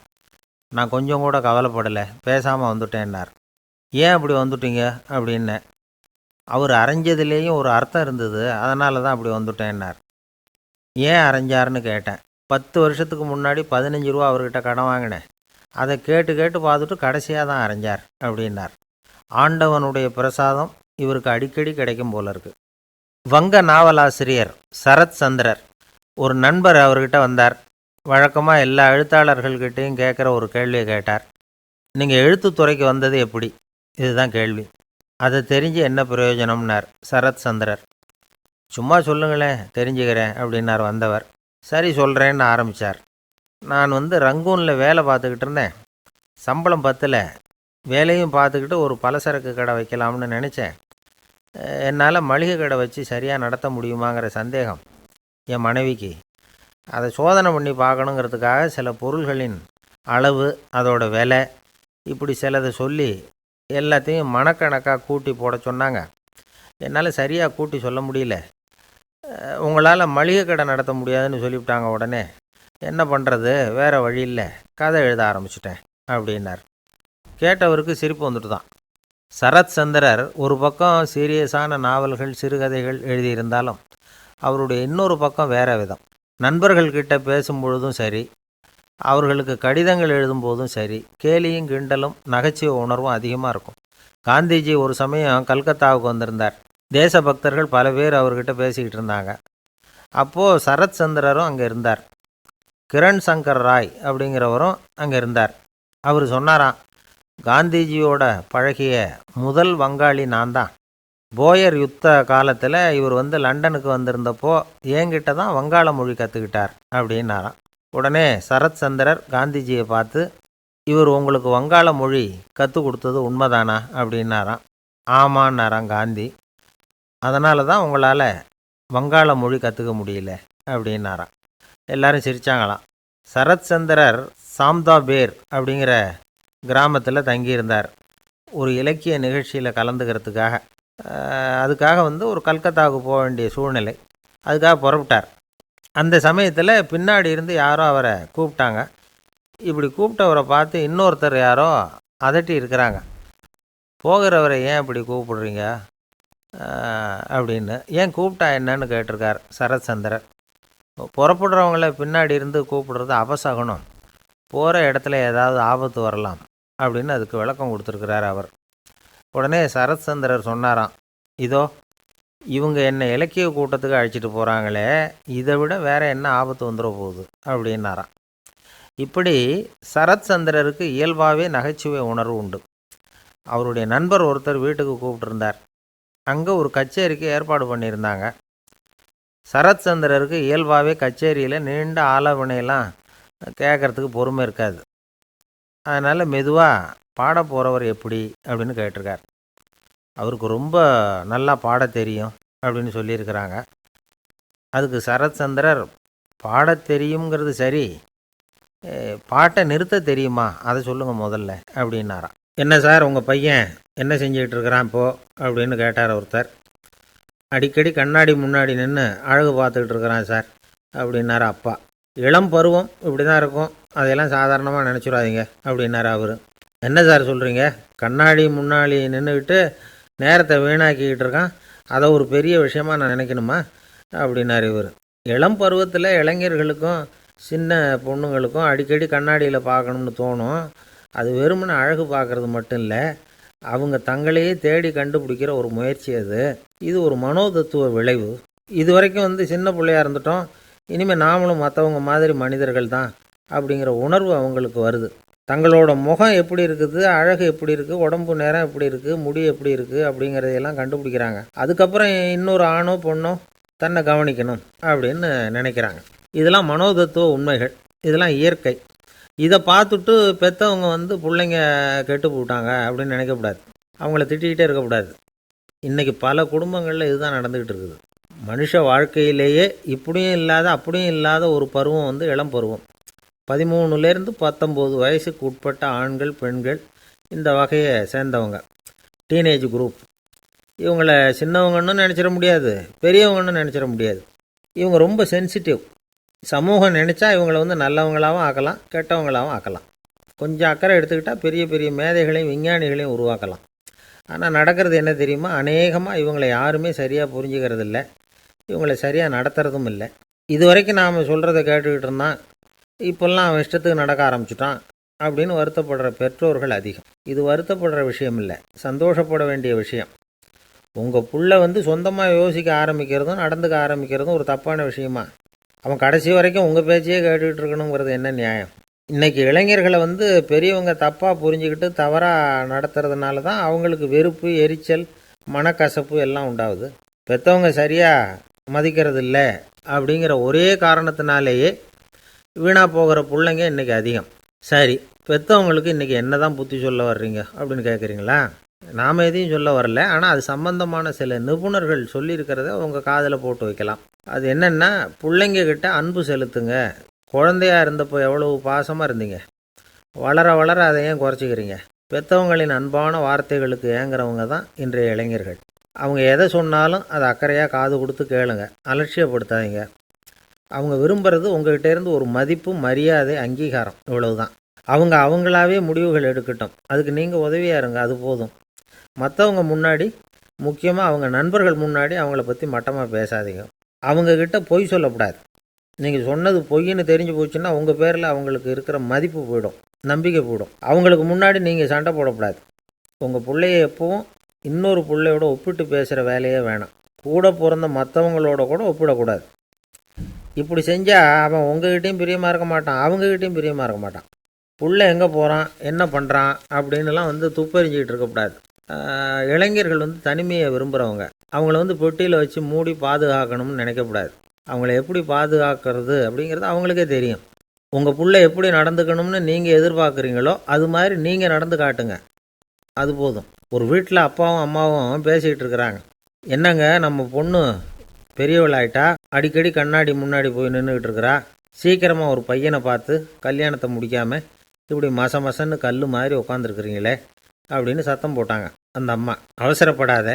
நான் கொஞ்சம் கூட கவலைப்படலை, பேசாமல் வந்துட்டேன்னார். ஏன் அப்படி வந்துட்டீங்க அப்படின்னு. அவர் அரைஞ்சதுலேயும் ஒரு அர்த்தம் இருந்தது, அதனால தான் அப்படி வந்துட்டேன்னார். ஏன் அரைஞ்சாருன்னு கேட்டேன். 10 வருஷத்துக்கு முன்னாடி 15 ரூபா அவர்கிட்ட கடன் வாங்கினேன், அதை கேட்டு கேட்டு பார்த்துட்டு கடைசியாக தான் அரைஞ்சார் அப்படின்னார். ஆண்டவனுடைய பிரசாதம் இவருக்கு அடிக்கடி கிடைக்கும் போல இருக்கு. வங்க நாவலாசிரியர் சரத் சந்திரர் ஒரு நண்பர் அவர்கிட்ட வந்தார். வழக்கமாக எல்லா எழுத்தாளர்கள்கிட்டையும் கேட்குற ஒரு கேள்வியை கேட்டார். நீங்கள் எழுத்துத்துறைக்கு வந்தது எப்படி? இதுதான் கேள்வி. அதை தெரிஞ்சு என்ன பிரயோஜனம்னார் சரத் சந்திரர். சும்மா சொல்லுங்களேன், தெரிஞ்சுக்கிறேன் அப்படின்னார் வந்தவர். சரி சொல்கிறேன்னு ஆரம்பித்தார். நான் ரங்கூனில் வேலை பார்த்துக்கிட்டு இருந்தேன். சம்பளம் பத்தலை. வேலையும் பார்த்துக்கிட்டு ஒரு பலசரக்கு கடை வைக்கலாம்னு நினச்சேன். என்னால் மளிகை கடை வச்சு சரியாக நடத்த முடியுமாங்கிற சந்தேகம் என் மனைவிக்கு. அதை சோதனை பண்ணி பார்க்கணுங்கிறதுக்காக சில பொருள்களின் அளவு, அதோட விலை, இப்படி சிலதை சொல்லி எல்லாத்தையும் மனக்கணக்காக கூட்டி போட சொன்னாங்க. என்னால் சரியாக கூட்டி சொல்ல முடியல. உங்களால் மளிகை கடை நடத்த முடியாதுன்னு சொல்லிவிட்டாங்க. உடனே என்ன பண்ணுறது, வேறு வழி இல்லை, கதை எழுத ஆரம்பிச்சிட்டேன் அப்படின்னார். கேட்டவருக்கு சிரிப்பு வந்துட்டு தான். சரத் சந்திரர் ஒரு பக்கம் சீரியஸான நாவல்கள், சிறுகதைகள் எழுதியிருந்தாலும் அவருடைய இன்னொரு பக்கம் வேறு விதம். நண்பர்கள்கிட்ட பேசும்பொழுதும் சரி, அவர்களுக்கு கடிதங்கள் எழுதும்போதும் சரி, கேலியும் கிண்டலும் நகைச்சுவை உணர்வும் அதிகமாக இருக்கும். காந்திஜி ஒரு சமயம் கல்கத்தாவுக்கு வந்திருந்தார். தேசபக்தர்கள் பல பேர் அவர்கிட்ட பேசிக்கிட்டு இருந்தாங்க. அப்போது சரத் சந்திரரும் அங்கே இருந்தார். கிரண் சங்கர் ராய் அப்படிங்கிறவரும் அங்கே இருந்தார். அவர் சொன்னாராம், காந்திஜியோட பழகிய முதல் வங்காளி நான் தான். போயர் யுத்த காலத்தில் இவர் லண்டனுக்கு வந்திருந்தப்போ என்கிட்ட தான் வங்காள மொழி கற்றுக்கிட்டார் அப்படின்னாராம். உடனே சரத் சந்திரர் காந்திஜியை பார்த்து, இவர் உங்களுக்கு வங்காள மொழி கற்றுக் கொடுத்தது உண்மைதானா அப்படின்னாராம். ஆமான்னாராம் காந்தி. அதனால தான் உங்களால் வங்காள மொழி கற்றுக்க முடியல அப்படின்னாராம். எல்லாரும் சிரித்தாங்களாம். சரத் சந்திரர் சாம்தாபேர் அப்படிங்கிற கிராமத்தில் தங்கியிருந்தார். ஒரு இலக்கிய நிகழ்ச்சியில் கலந்துக்கிறதுக்காக. அதுக்காக ஒரு கல்கத்தாவுக்கு போக வேண்டிய சூழ்நிலை. அதுக்காக புறப்பட்டார். அந்த சமயத்தில் பின்னாடி இருந்து யாரோ அவரை கூப்பிட்டாங்க. இப்படி கூப்பிட்டவரை பார்த்து இன்னொருத்தர் யாரோ அதட்டி இருக்கிறாங்க. போகிறவரை ஏன் இப்படி கூப்பிடுறீங்க அப்படின்னு. ஏன் கூப்பிட்டா என்னன்னு கேட்டிருக்கார் சரத் சந்திரர். புறப்படுறவங்கள பின்னாடி இருந்து கூப்பிடுறது அபசகுனம், போகிற இடத்துல ஏதாவது ஆபத்து வரலாம் அப்படின்னு அதுக்கு விளக்கம் கொடுத்துருக்கிறார் அவர். உடனே சரத் சந்திரர் சொன்னாராம், இதோ இவங்க என்னை இலக்கிய கூட்டத்துக்கு அழைச்சிட்டு போகிறாங்களே, இதை விட வேறு என்ன ஆபத்து வந்துட போகுது அப்படின்னாராம். இப்படி சரத் சந்திரருக்கு இயல்பாகவே நகைச்சுவை உணர்வு உண்டு. அவருடைய நண்பர் ஒருத்தர் வீட்டுக்கு கூப்பிட்டுருந்தார். அங்கே ஒரு கச்சேரிக்கு ஏற்பாடு பண்ணியிருந்தாங்க. சரத் சந்திரருக்கு இயல்பாகவே கச்சேரியில் நீண்ட ஆலோசனையெல்லாம் கேட்குறதுக்கு பொறுமை இருக்காது. அதனால் மெதுவாக பாட போகிறவர் எப்படி அப்படின்னு கேட்டிருக்கார். அவருக்கு ரொம்ப நல்லா பாட தெரியும் அப்படின்னு சொல்லியிருக்கிறாங்க. அதுக்கு சரத்சந்திரர் பாட தெரியுங்கிறது சரி, பாட்டை நிறுத்த தெரியுமா அதை சொல்லுங்கள் முதல்ல அப்படின்னாராம். என்ன சார் உங்கள் பையன் என்ன செஞ்சுக்கிட்டு இருக்கிறான் இப்போது அப்படின்னு கேட்டார் ஒருத்தர். அடிக்கடி கண்ணாடி முன்னாடி நின்று அழகு பார்த்துக்கிட்டு இருக்கிறான் சார் அப்படின்னாரு அப்பா. இளம் பருவம் இப்படி தான் இருக்கும், அதையெல்லாம் சாதாரணமாக நினச்சிடாதீங்க அப்படின்னாரு அவர். என்ன சார் சொல்கிறீங்க, கண்ணாடி முன்னாடி நின்றுக்கிட்டு நேரத்தை வீணாக்கிக்கிட்டு இருக்கான், அதை ஒரு பெரிய விஷயமா நான் நினைக்கணுமா அப்படின்னாரு இவர். இளம் பருவத்தில் இளைஞர்களுக்கும் சின்ன பொண்ணுங்களுக்கும் அடிக்கடி கண்ணாடியில் பார்க்கணும்னு தோணும். அது வெறுமனே அழகு பார்க்குறது மட்டும் இல்லை, அவங்க தங்களையே தேடி கண்டுபிடிக்கிற ஒரு முயற்சி அது. இது ஒரு மனோதத்துவ விளைவு. இது வரைக்கும் சின்ன பிள்ளையாக இருந்துட்டோம், இனிமேல் நாமளும் மற்றவங்க மாதிரி மனிதர்கள் தான் அப்படிங்கிற உணர்வு அவங்களுக்கு வருது. தங்களோட முகம் எப்படி இருக்குது, அழகு எப்படி இருக்குது, உடம்பு நேரம் எப்படி இருக்குது, முடி எப்படி இருக்குது அப்படிங்கிறதையெல்லாம் கண்டுபிடிக்கிறாங்க. அதுக்கப்புறம் இன்னொரு ஆணோ பொண்ணோ தன்னை கவனிக்கணும் அப்படின்னு நினைக்கிறாங்க. இதெல்லாம் மனோதத்துவ உண்மைகள், இதெல்லாம் இயற்கை. இதை பார்த்துட்டு பெற்றவங்க பிள்ளைங்க கெட்டு போட்டாங்க அப்படின்னு நினைக்கக்கூடாது, அவங்கள திட்டிக்கிட்டே இருக்கக்கூடாது. இன்றைக்கி பல குடும்பங்களில் இதுதான் நடந்துக்கிட்டு இருக்குது. மனுஷ வாழ்க்கையிலேயே இப்படியும் இல்லாத அப்படியும் இல்லாத ஒரு பருவம் இளம் பருவம். 13லேருந்து 19 வயசுக்கு உட்பட்ட ஆண்கள் பெண்கள் இந்த வகையை சேர்ந்தவங்க, டீனேஜ் குரூப். இவங்கள சின்னவங்கன்னு நினச்சிட முடியாது, பெரியவங்கன்னு நினச்சிட முடியாது. இவங்க ரொம்ப சென்சிட்டிவ். சமூகம் நினச்சா இவங்களை நல்லவங்களாகவும் ஆக்கலாம், கெட்டவங்களாகவும் ஆக்கலாம். கொஞ்சம் அக்கறை எடுத்துக்கிட்டால் பெரிய பெரிய மேதைகளையும் விஞ்ஞானிகளையும் உருவாக்கலாம். ஆனால் நடக்கிறது என்ன தெரியுமா, அநேகமாக இவங்களை யாருமே சரியாக புரிஞ்சுக்கிறது இல்லை, இவங்களை சரியாக நடத்துகிறதும் இல்லை. இது வரைக்கும் நாம் சொல்கிறத கேட்டுக்கிட்டு இருந்தான், இப்போல்லாம் அவன் இஷ்டத்துக்கு நடக்க ஆரம்பிச்சுட்டான் அப்படின்னு வருத்தப்படுற பெற்றோர்கள் அதிகம். இது வருத்தப்படுற விஷயம் இல்லை, சந்தோஷப்பட வேண்டிய விஷயம். உங்கள் புள்ள சொந்தமாக யோசிக்க ஆரம்பிக்கிறதும் நடந்துக்க ஆரம்பிக்கிறதும் ஒரு தப்பான விஷயமா? அவன் கடைசி வரைக்கும் உங்கள் பேச்சையே கேட்டுக்கிட்டு இருக்கணுங்கிறது என்ன நியாயம்? இன்றைக்கி இளைஞர்களை பெரியவங்க தப்பாக புரிஞ்சுக்கிட்டு தவறாக நடத்துறதுனால தான் அவங்களுக்கு வெறுப்பு, எரிச்சல், மனக்கசப்பு எல்லாம் உண்டாகுது. பெற்றவங்க சரியாக மதிக்கிறது இல்லை அப்படிங்கிற ஒரே காரணத்தினாலேயே வீணாக போகிற பிள்ளைங்க இன்றைக்கி அதிகம். சரி, பெற்றவங்களுக்கு இன்றைக்கி என்ன தான் புத்தி சொல்ல வர்றீங்க அப்படின்னு கேட்குறீங்களா? நாம் எதையும் சொல்ல வரல, ஆனால் அது சம்பந்தமான சில நிபுணர்கள் சொல்லியிருக்கிறத உங்கள் காதில் போட்டு வைக்கலாம். அது என்னென்னா, பிள்ளைங்க கிட்ட அன்பு செலுத்துங்க. குழந்தையாக இருந்தப்போ எவ்வளவு பாசமாக இருந்தீங்க, வளர வளர அதை ஏன் குறைச்சிக்கிறீங்க? பெற்றவங்களின் அன்பான வார்த்தைகளுக்கு ஏங்குறவங்க தான் இன்றைய இளைஞர்கள். அவங்க எதை சொன்னாலும் அதை அக்கறையாக காது கொடுத்து கேளுங்க, அலட்சியப்படுத்தாதீங்க. அவங்க விரும்புகிறது உங்கள்கிட்டேருந்து ஒரு மதிப்பு, மரியாதை, அங்கீகாரம், இவ்வளவுதான். அவங்க அவங்களாவே முடிவுகள் எடுக்கட்டும், அதுக்கு நீங்கள் உதவியாக இருங்க, அது போதும். மற்றவங்க முன்னாடி, முக்கியமாக அவங்க நண்பர்கள் முன்னாடி அவங்கள பற்றி மட்டமாக பேசாதீங்க. அவங்கக்கிட்ட பொய் சொல்லக்கூடாது. நீங்கள் சொன்னது பொய்ன்னு தெரிஞ்சு போச்சுன்னா உங்கள் பேரில் அவங்களுக்கு இருக்கிற மதிப்பு போயிடும், நம்பிக்கை போயிடும். அவங்களுக்கு முன்னாடி நீங்கள் சண்டை போடக்கூடாது. உங்கள் பிள்ளைய எப்பவும் இன்னொரு பிள்ளையோட ஒப்பிட்டு பேசுகிற வேலையே வேணாம். கூட பிறந்த மற்றவங்களோட கூட ஒப்பிடக்கூடாது. இப்படி செஞ்சால் அவன் உங்ககிட்டையும் பிரியமாக இருக்க மாட்டான், அவங்ககிட்டையும் பிரியமாக இருக்க மாட்டான். புள்ள எங்கே போகிறான், என்ன பண்ணுறான் அப்படின்னுலாம் துப்பறிஞ்சிக்கிட்டு இருக்கக்கூடாது. இளைஞர்கள் தனிமையை விரும்புகிறவங்க. அவங்கள பெட்டியில் வச்சு மூடி பாதுகாக்கணும்னு நினைக்கக்கூடாது. அவங்கள எப்படி பாதுகாக்கிறது அப்படிங்கிறது அவங்களுக்கே தெரியும். உங்கள் புள்ள எப்படி நடந்துக்கணும்னு நீங்கள் எதிர்பார்க்குறீங்களோ அது மாதிரி நீங்கள் நடந்து காட்டுங்க, அது போதும். ஒரு வீட்டில் அப்பாவும் அம்மாவும் பேசிக்கிட்டு இருக்கிறாங்க. என்னங்க, நம்ம பொண்ணு பெரியவளாயிட்டா, அடிக்கடி கண்ணாடி முன்னாடி போய் நின்றுக்கிட்டு இருக்கிறா, சீக்கிரமாக ஒரு பையனை பார்த்து கல்யாணத்தை முடிக்காமல் இப்படி மசன்னு கல் மாதிரி உட்காந்துருக்குறீங்களே அப்படின்னு சத்தம் போட்டாங்க அந்த அம்மா. அவசரப்படாத,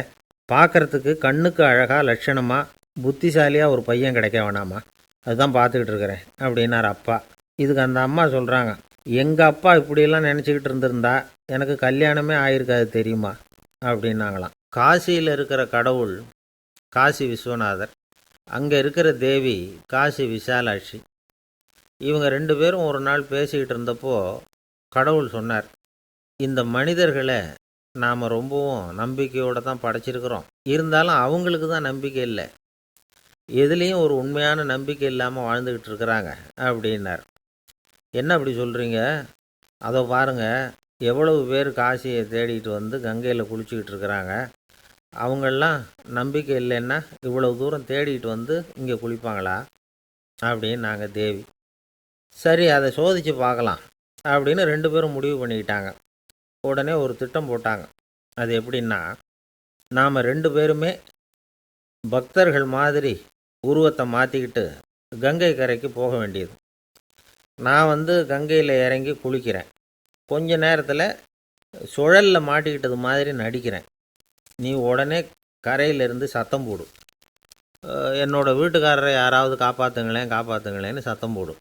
பார்க்குறதுக்கு கண்ணுக்கு அழகாக லட்சணமாக புத்திசாலியாக ஒரு பையன் கிடைக்க வேணாமா, அதுதான் பார்த்துக்கிட்டு இருக்கிறேன் அப்படின்னார் அப்பா. இதுக்கு அந்த அம்மா சொல்கிறாங்க, எங்கள் அப்பா இப்படியெல்லாம் நினச்சிக்கிட்டு இருந்திருந்தா எனக்கு கல்யாணமே ஆயிருக்காது தெரியுமா அப்படின்னாங்களாம். காசியில் இருக்கிற கடவுள் காசி விஸ்வநாதர், அங்கே இருக்கிற தேவி காசி விசாலாட்சி. இவங்க 2 பேரும் ஒரு நாள் பேசிக்கிட்டு இருந்தப்போ கடவுள் சொன்னார், இந்த மனிதர்களை நாம் ரொம்பவும் நம்பிக்கையோடு தான் படைச்சிருக்கிறோம், இருந்தாலும் அவங்களுக்கு தான் நம்பிக்கை இல்லை, எதுலேயும் ஒரு உண்மையான நம்பிக்கை இல்லாமல் வாழ்ந்துக்கிட்டு இருக்கிறாங்க அப்படின்னார். என்ன அப்படி சொல்கிறீங்க? அதை பாருங்கள், எவ்வளவு பேர் காசியை தேடிட்டு கங்கையில் குளிச்சுக்கிட்டு இருக்கிறாங்க, அவங்களெலாம் நம்பிக்கை இல்லைன்னா இவ்வளவு தூரம் தேடிட்டு இங்கே குளிப்பாங்களா அப்படின்னு நாங்கள் தேவி. சரி, அதை சோதித்து பார்க்கலாம் அப்படின்னு 2 பேரும் முடிவு பண்ணிக்கிட்டாங்க. உடனே ஒரு திட்டம் போட்டாங்க. அது எப்படின்னா, நாம் 2 பேருமே பக்தர்கள் மாதிரி உருவத்தை மாற்றிக்கிட்டு கங்கை கரைக்கு போக வேண்டியது. நான் கங்கையில் இறங்கி குளிக்கிறேன். கொஞ்ச நேரத்தில் சுழலில் மாட்டிக்கிட்டது மாதிரி நடிக்கிறேன். நீ உடனே கரையிலிருந்து சத்தம் போடு. என்னோட வீட்டுக்காரரை யாராவது காப்பாற்றுங்களேன்னு சத்தம் போடு.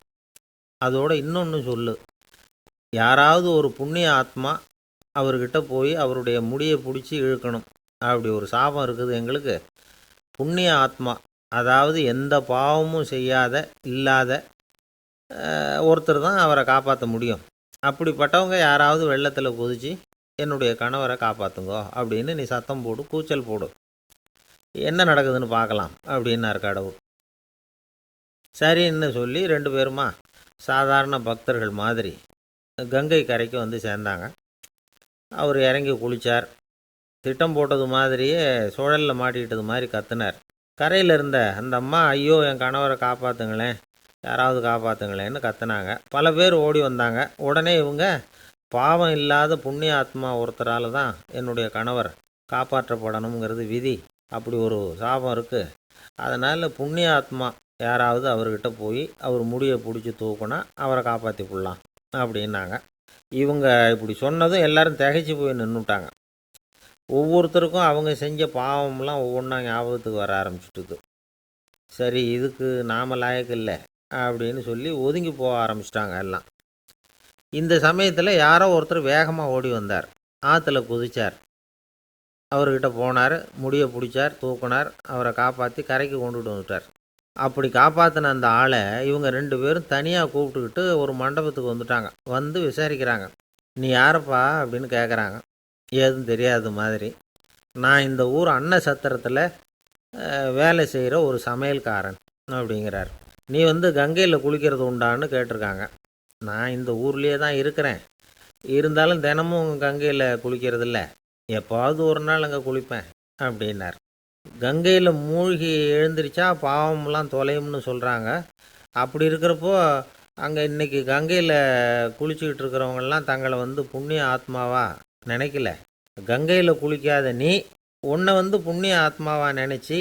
அதோட இன்னொன்று சொல்லு, யாராவது ஒரு புண்ணிய ஆத்மா அவர்கிட்ட போய் அவருடைய முடியை பிடிச்சி இழுக்கணும். அப்படி ஒரு சாபம் இருக்குது எங்களுக்கு. புண்ணிய ஆத்மா, அதாவது எந்த பாவமும் செய்யாத இல்லாத ஒருத்தர் தான் அவரை காப்பாற்ற முடியும். அப்படிப்பட்டவங்க யாராவது வெள்ளத்தில் குதித்து என்னுடைய கணவரை காப்பாற்றுங்கோ அப்படின்னு நீ சத்தம் போடு, கூச்சல் போடு. என்ன நடக்குதுன்னு பார்க்கலாம் அப்படின்னார் கடவுள். சரின்னு சொல்லி 2 பேருமா சாதாரண பக்தர்கள் மாதிரி கங்கை கரைக்கு சேர்ந்தாங்க. அவர் இறங்கி குளித்தார். திட்டம் போட்டது மாதிரியே சுழலில் மாட்டிக்கிட்டது மாதிரி கத்துனார். கரையில் இருந்த அந்த அம்மா, ஐயோ என் கணவரை காப்பாற்றுங்களேன், யாராவது காப்பாற்றுங்களேன்னு கத்துனாங்க. பல பேர் ஓடி வந்தாங்க. உடனே இவங்க, பாவம் இல்லாத புண்ணிய ஆத்மா ஒருத்தரால் தான் என்னுடைய கணவர் காப்பாற்றப்படணுங்கிறது விதி, அப்படி ஒரு சாபம் இருக்குது, அதனால் புண்ணிய ஆத்மா யாராவது அவர்கிட்ட போய் அவர் முடியை பிடிச்சி தூக்குனா அவரை காப்பாற்றிவிடலாம் அப்படின்னாங்க. இவங்க இப்படி சொன்னதும் எல்லாரும் திகைச்சு போய் நின்றுட்டாங்க. ஒவ்வொருத்தருக்கும் அவங்க செஞ்ச பாவம்லாம் ஒவ்வொன்றா ஞாபகத்துக்கு வர ஆரம்பிச்சுட்டுது. சரி, இதுக்கு நாம் லாயக்கு இல்லை அப்படின்னு சொல்லி ஒதுங்கி போக ஆரம்பிச்சிட்டாங்க எல்லாம். இந்த சமயத்தில் யாரோ ஒருத்தர் வேகமாக ஓடி வந்தார். ஆற்றுல குதித்தார். அவர்கிட்ட போனார், முடியை பிடிச்சார், தூக்குனார், அவரை காப்பாற்றி கரைக்கு கொண்டுட்டு வந்துட்டார். அப்படி காப்பாற்றின அந்த ஆளை இவங்க 2 பேரும் தனியாக கூப்பிட்டுக்கிட்டு ஒரு மண்டபத்துக்கு வந்துட்டாங்க. வந்து விசாரிக்கிறாங்க. நீ யாரப்பா அப்படின்னு கேட்குறாங்க. ஏதும் தெரியாத மாதிரி. நான் இந்த ஊர் அன்ன சத்திரத்தில் வேலை செய்கிற ஒரு சமையல்காரன் அப்படிங்கிறார். நீ கங்கையில் குளிக்கிறது உண்டான்னு கேட்டிருக்காங்க. நான் இந்த ஊர்லேயே தான் இருக்கிறேன், இருந்தாலும் தினமும் கங்கையில் குளிக்கிறதில்ல, எப்போவாவது ஒரு நாள் அங்கே குளிப்பேன் அப்படின்னார். கங்கையில் மூழ்கி எழுந்திரிச்சா பாவம்லாம் தொலையும்னு சொல்கிறாங்க. அப்படி இருக்கிறப்போ அங்கே இன்றைக்கி கங்கையில் குளிச்சுக்கிட்டு இருக்கிறவங்கெல்லாம் தங்களை புண்ணிய ஆத்மாவா நினைக்கல. கங்கையில் குளிக்காத நீ உன்னை புண்ணிய ஆத்மாவா நினச்சி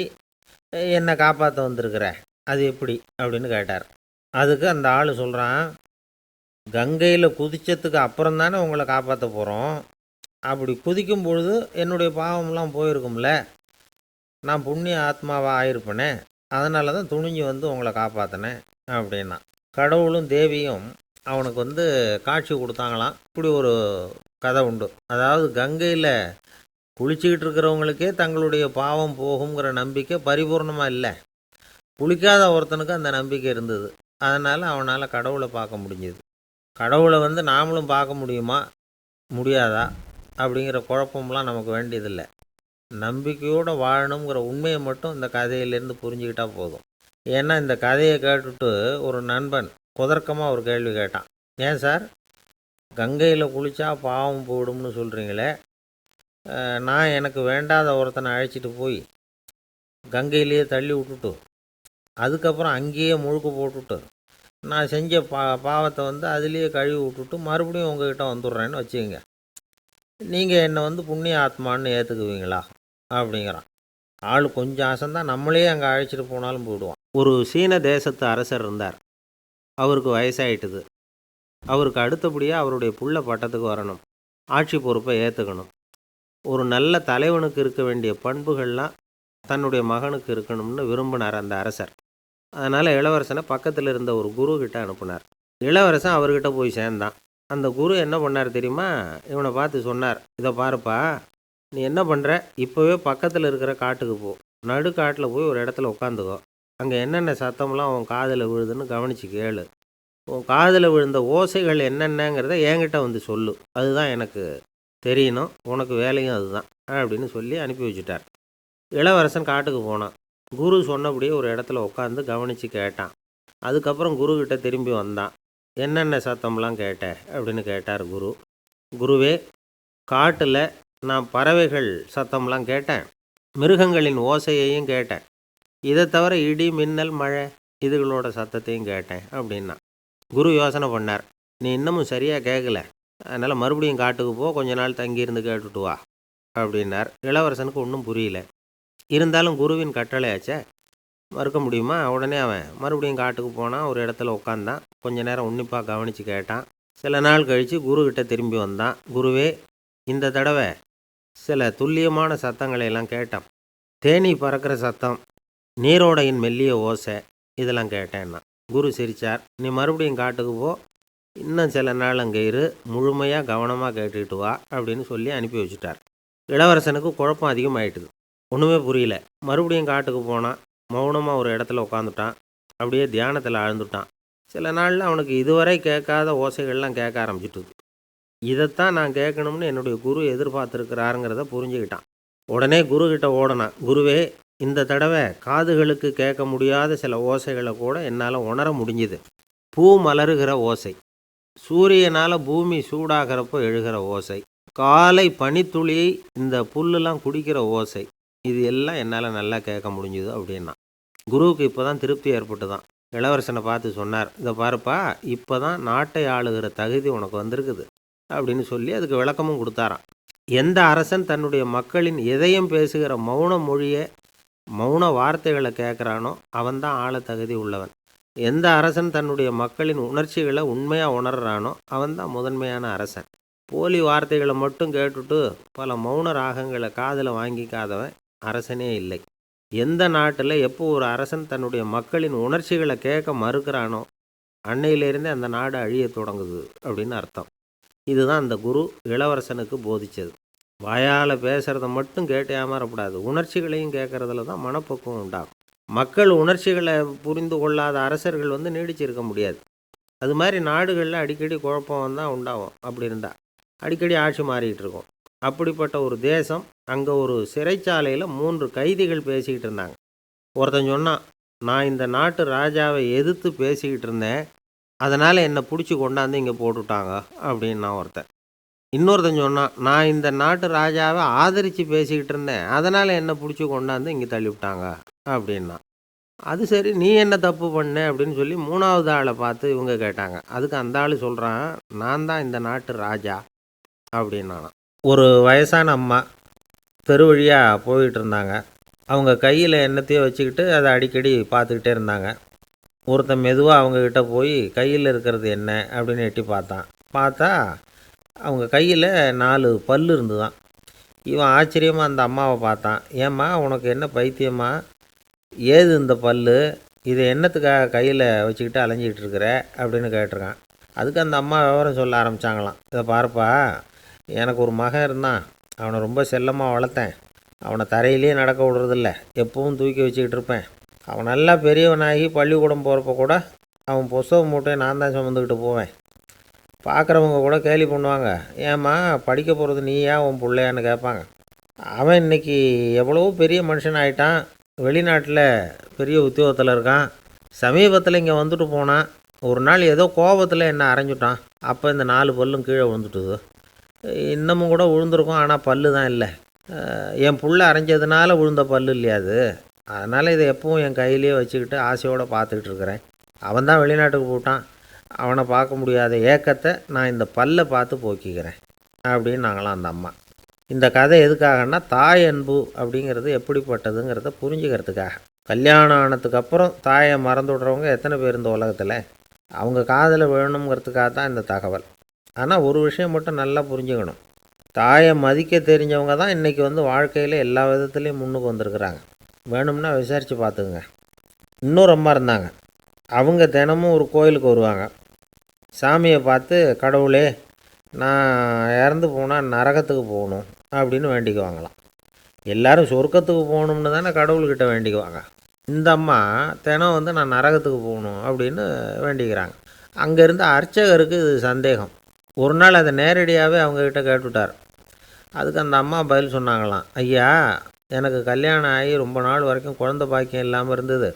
என்னை காப்பாற்ற வந்திருக்கிற, அது எப்படி அப்படின்னு கேட்டார். அதுக்கு அந்த ஆள் சொல்கிறான், கங்கையில் குதித்ததுக்கு அப்புறம் தானே உங்களை காப்பாற்ற போகிறோம். அப்படி குதிக்கும் பொழுது என்னுடைய பாவம்லாம் போயிருக்கும்ல, நான் புண்ணிய ஆத்மாவாக ஆயிருப்பேனே, அதனால தான் துணிஞ்சு உங்களை காப்பாற்றினேன் அப்படின்னா. கடவுளும் தேவியும் அவனுக்கு காட்சி கொடுத்தாங்களாம். இப்படி ஒரு கதை உண்டு. அதாவது கங்கையில் குளிச்சுக்கிட்டு இருக்கிறவங்களுக்கே தங்களுடைய பாவம் போகுங்கிற நம்பிக்கை பரிபூர்ணமாக இல்லை. குளிக்காத ஒருத்தனுக்கு அந்த நம்பிக்கை இருந்தது. அதனால் அவனால் கடவுளை பார்க்க முடிஞ்சுது. கடவுளை நாமளும் பார்க்க முடியுமா முடியாதா அப்படிங்கிற குழப்பம்லாம் நமக்கு வேண்டியதில்லை. நம்பிக்கையோடு வாழணுங்கிற உண்மையை மட்டும் இந்த கதையிலேருந்து புரிஞ்சுக்கிட்டால் போதும். ஏன்னா இந்த கதையை கேட்டுட்டு ஒரு நண்பன் குதர்க்கமாக ஒரு கேள்வி கேட்டான். ஏன் சார், கங்கையில் குளித்தா பாவம் போயிடும்னு சொல்கிறீங்களே, நான் எனக்கு வேண்டாத ஒருத்தனை அழைச்சிட்டு போய் கங்கையிலேயே தள்ளி விட்டுட்டு அதுக்கப்புறம் அங்கேயே முழுக்க போட்டுட்டு நான் செஞ்ச பாவத்தை அதுலேயே கழுவி விட்டுட்டு மறுபடியும் உங்ககிட்ட வந்துடுறேன்னு வச்சுக்கோங்க, நீங்கள் என்னை புண்ணிய ஆத்மான்னு ஏற்றுக்குவீங்களா அப்படிங்கிறான். ஆள் கொஞ்சம் ஆசைந்தான், நம்மளே அங்கே அழைச்சிட்டு போனாலும் போயிடுவான். ஒரு சீன தேசத்து அரசர் இருந்தார். அவருக்கு வயசாயிட்டுது. அவருக்கு அடுத்தபடியாக அவருடைய புள்ள பட்டத்துக்கு வரணும், ஆட்சி பொறுப்பை ஏற்றுக்கணும். ஒரு நல்ல தலைவனுக்கு இருக்க வேண்டிய பண்புகள்லாம் தன்னுடைய மகனுக்கு இருக்கணும்னு விரும்பினார் அந்த அரசர். அதனால் இளவரசனை பக்கத்தில் இருந்த ஒரு குரு கிட்ட அனுப்புனார். இளவரசன் அவர்கிட்ட போய் சேர்ந்தான். அந்த குரு என்ன பண்ணார் தெரியுமா, இவனை பார்த்து சொன்னார், இதை பாருப்பா, நீ என்ன பண்ணுற, இப்போவே பக்கத்தில் இருக்கிற காட்டுக்கு போ, நடுக்காட்டில் போய் ஒரு இடத்துல உட்காந்துக்கோ, அங்கே என்னென்ன சத்தம்லாம் உன் காதில் விழுதுன்னு கவனித்து கேளு, உன் காதில் விழுந்த ஓசைகள் என்னென்னங்கிறத என்கிட்ட சொல்லு, அதுதான் எனக்கு தெரியணும், உனக்கு வேலையும் அதுதான் அப்படின்னு சொல்லி அனுப்பி வச்சுட்டார். இளவரசன் காட்டுக்கு போனான். குரு சொன்னபடியே ஒரு இடத்துல உட்காந்து கவனித்து கேட்டான். அதுக்கப்புறம் குருக்கிட்ட திரும்பி வந்தான். என்னென்ன சத்தம்லாம் கேட்ட அப்படின்னு கேட்டார் குரு. குருவே, காட்டில் நான் பறவைகள் சத்தம்லாம் கேட்டேன், மிருகங்களின் ஓசையையும் கேட்டேன், இதை தவிர இடி மின்னல் மழை இதுகளோட சத்தத்தையும் கேட்டேன் அப்படின்னா. குரு யோசனை பண்ணார். நீ இன்னமும் சரியாக கேட்கல, அதனால் மறுபடியும் காட்டுக்கு போ, கொஞ்ச நாள் தங்கியிருந்து கேட்டுட்டு வா அப்படின்னார். இளவரசனுக்கு ஒன்றும் புரியல. இருந்தாலும் குருவின் கட்டளையாச்சே, மறுக்க முடியுமா? உடனே அவன் மறுபடியும் காட்டுக்கு போனான். ஒரு இடத்துல உட்காந்தான். கொஞ்ச நேரம் உன்னிப்பாக கவனித்து கேட்டான். சில நாள் கழித்து குருக்கிட்ட திரும்பி வந்தான். குருவே, இந்த தடவை சில துல்லியமான சத்தங்களை எல்லாம் கேட்டான். தேனீ பறக்கிற சத்தம், நீரோடையின் மெல்லிய ஓசை, இதெல்லாம் கேட்டேன்னா. குரு சிரித்தார். நீ மறுபடியும் காட்டுக்கு போ, இன்னும் சில நாள் அங்கே இரு, முழுமையாக கவனமாக கேட்டுக்கிட்டு வா அப்படின்னு சொல்லி அனுப்பி வச்சுட்டார். இளவரசனுக்கு குழப்பம் அதிகமாயிட்டுது. ஒன்றுமே புரியல. மறுபடியும் காட்டுக்கு போனான். மௌனமாக ஒரு இடத்துல உட்காந்துட்டான். அப்படியே தியானத்தில் ஆழ்ந்துட்டான். சில நாளில் அவனுக்கு இதுவரை கேட்காத ஓசைகள்லாம் கேட்க ஆரம்பிச்சிட்டுது. இதைத்தான் நான் கேட்கணும்னு என்னுடைய குரு எதிர்பார்த்துருக்கிறாருங்கிறத புரிஞ்சுக்கிட்டான். உடனே குருக்கிட்ட ஓடனான். குருவே, இந்த தடவை காதுகளுக்கு கேட்க முடியாத சில ஓசைகளை கூட என்னால் உணர முடிஞ்சுது. பூ மலருகிற ஓசை, சூரியனால் பூமி சூடாகிறப்போ எழுகிற ஓசை, காலை பனித்துளி இந்த புல்லுலாம் குடிக்கிற ஓசை, இது எல்லாம் என்னால் நல்லா கேட்க முடிஞ்சுது அப்படின்னா. குருவுக்கு இப்போ தான் திருப்தி ஏற்பட்டு தான். இளவரசனை பார்த்து சொன்னார், இதை பாருப்பா, இப்போ தான் நாட்டை ஆளுகிற தகுதி உனக்கு வந்திருக்குது அப்படின்னு சொல்லி அதுக்கு விளக்கமும் கொடுத்தாராம். எந்த அரசன் தன்னுடைய மக்களின் இதயம் பேசுகிற மௌன மொழியை, மௌன வார்த்தைகளை கேட்குறானோ அவன்தான் ஆள தகுதி உள்ளவன். எந்த அரசன் தன்னுடைய மக்களின் உணர்ச்சிகளை உண்மையாக உணர்றானோ அவன்தான் முதன்மையான அரசன். போலி வார்த்தைகளை மட்டும் கேட்டுட்டு பல மௌன ராகங்களை காதில் வாங்கிக்காதவன் அரசனே இல்லை. எந்த நாட்டில் எப்போ ஒரு அரசன் தன்னுடைய மக்களின் உணர்ச்சிகளை கேட்க மறுக்கிறானோ அன்னையிலேருந்தே அந்த நாடு அழிய தொடங்குது அப்படின்னு அர்த்தம். இதுதான் அந்த குரு இளவரசனுக்கு போதிச்சது. வாயால் பேசுகிறத மட்டும் கேட்டு ஏமாறக்கூடாது, உணர்ச்சிகளையும் கேட்குறதுல தான் மனப்பக்குவம் உண்டாகும். மக்கள் உணர்ச்சிகளை புரிந்து கொள்ளாத அரசர்கள் நீடிச்சிருக்க முடியாது. அது மாதிரி நாடுகளில் அடிக்கடி குழப்பம் தான் உண்டாகும். அப்படி இருந்தால் அடிக்கடி ஆட்சி மாறிக்கிட்டு இருக்கும். அப்படிப்பட்ட ஒரு தேசம், அங்கே ஒரு சிறைச்சாலையில் 3 கைதிகள் பேசிக்கிட்டு இருந்தாங்க. ஒருத்தன் சொன்னான், நான் இந்த நாட்டு ராஜாவை எதிர்த்து பேசிக்கிட்டு இருந்தேன், அதனால் என்னை பிடிச்சி கொண்டாந்து இங்கே போட்டுவிட்டாங்க அப்படின்னா ஒருத்தன். இன்னொருத்தன் சொன்னான், நான் இந்த நாட்டு ராஜாவை ஆதரித்து பேசிக்கிட்டு இருந்தேன், அதனால் என்னை பிடிச்சி கொண்டாந்து இங்கே தள்ளிவிட்டாங்க அப்படின்னா. அது சரி, நீ என்ன தப்பு பண்ண அப்படின்னு சொல்லி 3வது ஆளை பார்த்து இவங்க கேட்டாங்க. அதுக்கு அந்த ஆள் சொல்கிறான், நான் தான் இந்த நாட்டு ராஜா அப்படின்னானா. ஒரு வயசான அம்மா தெரு வழியாக போயிட்டு இருந்தாங்க. அவங்க கையில் என்னத்தையோ வச்சுக்கிட்டு அதை அடிக்கடி பார்த்துக்கிட்டே இருந்தாங்க. ஒருத்தன் மெதுவாக அவங்கக்கிட்ட போய் கையில் இருக்கிறது என்ன அப்படின்னு எட்டி பார்த்தா அவங்க கையில் 4 பல் இருந்துதான். இவன் ஆச்சரியமாக அந்த அம்மாவை பார்த்தான். ஏம்மா, உனக்கு என்ன பைத்தியமா? ஏது இந்த பல்? இதை என்னத்துக்காக கையில் வச்சுக்கிட்டு அலைஞ்சிக்கிட்டு இருக்கிற அப்படின்னு கேட்டிருக்கான். அதுக்கு அந்த அம்மா விவரம் சொல்ல ஆரம்பித்தாங்களாம். இதை பாருப்பா, எனக்கு ஒரு மகன் இருந்தான். அவனை ரொம்ப செல்லமாக வளர்த்தேன். அவனை தரையிலேயே நடக்க விடுறதில்ல, எப்பவும் தூக்கி வச்சுக்கிட்டு இருப்பேன். அவன் நல்லா பெரியவனாகி பள்ளிக்கூடம் போகிறப்ப கூட அவன் புஸ்தக மூட்டையை நான் தான் சுமந்துக்கிட்டு போவேன். பார்க்குறவங்க கூட கேலி பண்ணுவாங்க, ஏம்மா படிக்க போகிறது நீயா உன் பிள்ளையான்னு கேட்பாங்க. அவன் இன்றைக்கி எவ்வளவோ பெரிய மனுஷன் ஆகிட்டான். வெளிநாட்டில் பெரிய உத்தியோகத்தில் இருக்கான். சமீபத்தில் இங்கே வந்துட்டு போனான். ஒரு நாள் ஏதோ கோபத்தில் என்ன அரைஞ்சுட்டான். அப்போ இந்த 4 பல்லும் கீழே விழுந்துட்டுது. இன்னமும் கூட விழுந்திருக்கும், ஆனால் பல்லு தான் இல்லை. என் புள்ள அரைஞ்சதுனால விழுந்த பல்லு இல்லையா அது? அதனால் இதை எப்பவும் என் கையிலேயே வச்சுக்கிட்டு ஆசையோடு பார்த்துக்கிட்டு இருக்கிறேன். அவன் தான் வெளிநாட்டுக்கு போட்டான். அவனை பார்க்க முடியாத ஏக்கத்தை நான் இந்த பல்லை பார்த்து போக்கிக்கிறேன் அப்படின்னு நாங்களாம் அந்த அம்மா. இந்த கதை எதுக்காகன்னா, தாய் அன்பு அப்படிங்கிறது எப்படிப்பட்டதுங்கிறத புரிஞ்சுக்கிறதுக்காக. கல்யாணம் ஆனதுக்கப்புறம் தாயை மறந்து விட்றவங்க எத்தனை பேர் இந்த உலகத்தில்? அவங்க காதில் விழணுங்கிறதுக்காக தான் இந்த தகவல். ஆனால் ஒரு விஷயம் மட்டும் நல்லா புரிஞ்சுக்கணும், தாயை மதிக்க தெரிஞ்சவங்க தான் இன்றைக்கி வாழ்க்கையில் எல்லா விதத்துலேயும் முன்னுக்கு வந்திருக்கிறாங்க. வேணும்னா விசாரித்து பார்த்துக்குங்க. இன்னொரு அம்மா இருந்தாங்க. அவங்க தினமும் ஒரு கோயிலுக்கு வருவாங்க. சாமியை பார்த்து, கடவுளே, நான் இறந்து போனால் நரகத்துக்கு போகணும் அப்படின்னு வேண்டிக்குவாங்களாம். எல்லோரும் சொர்க்கத்துக்கு போகணும்னு தானே கடவுள்கிட்ட வேண்டிக்குவாங்க. இந்த அம்மா தினம் நான் நரகத்துக்கு போகணும் அப்படின்னு வேண்டிக்கிறாங்க. அங்கேருந்து அர்ச்சகருக்கு இது சந்தேகம். ஒரு நாள் அதை நேரடியாகவே அவங்கக்கிட்ட கேட்டுவிட்டார். அதுக்கு அந்த அம்மா பதில் சொன்னாங்களாம், ஐயா, எனக்கு கல்யாணம் ஆகி ரொம்ப நாள் வரைக்கும் குழந்தை பாக்கியம் இல்லாமல் இருந்தது.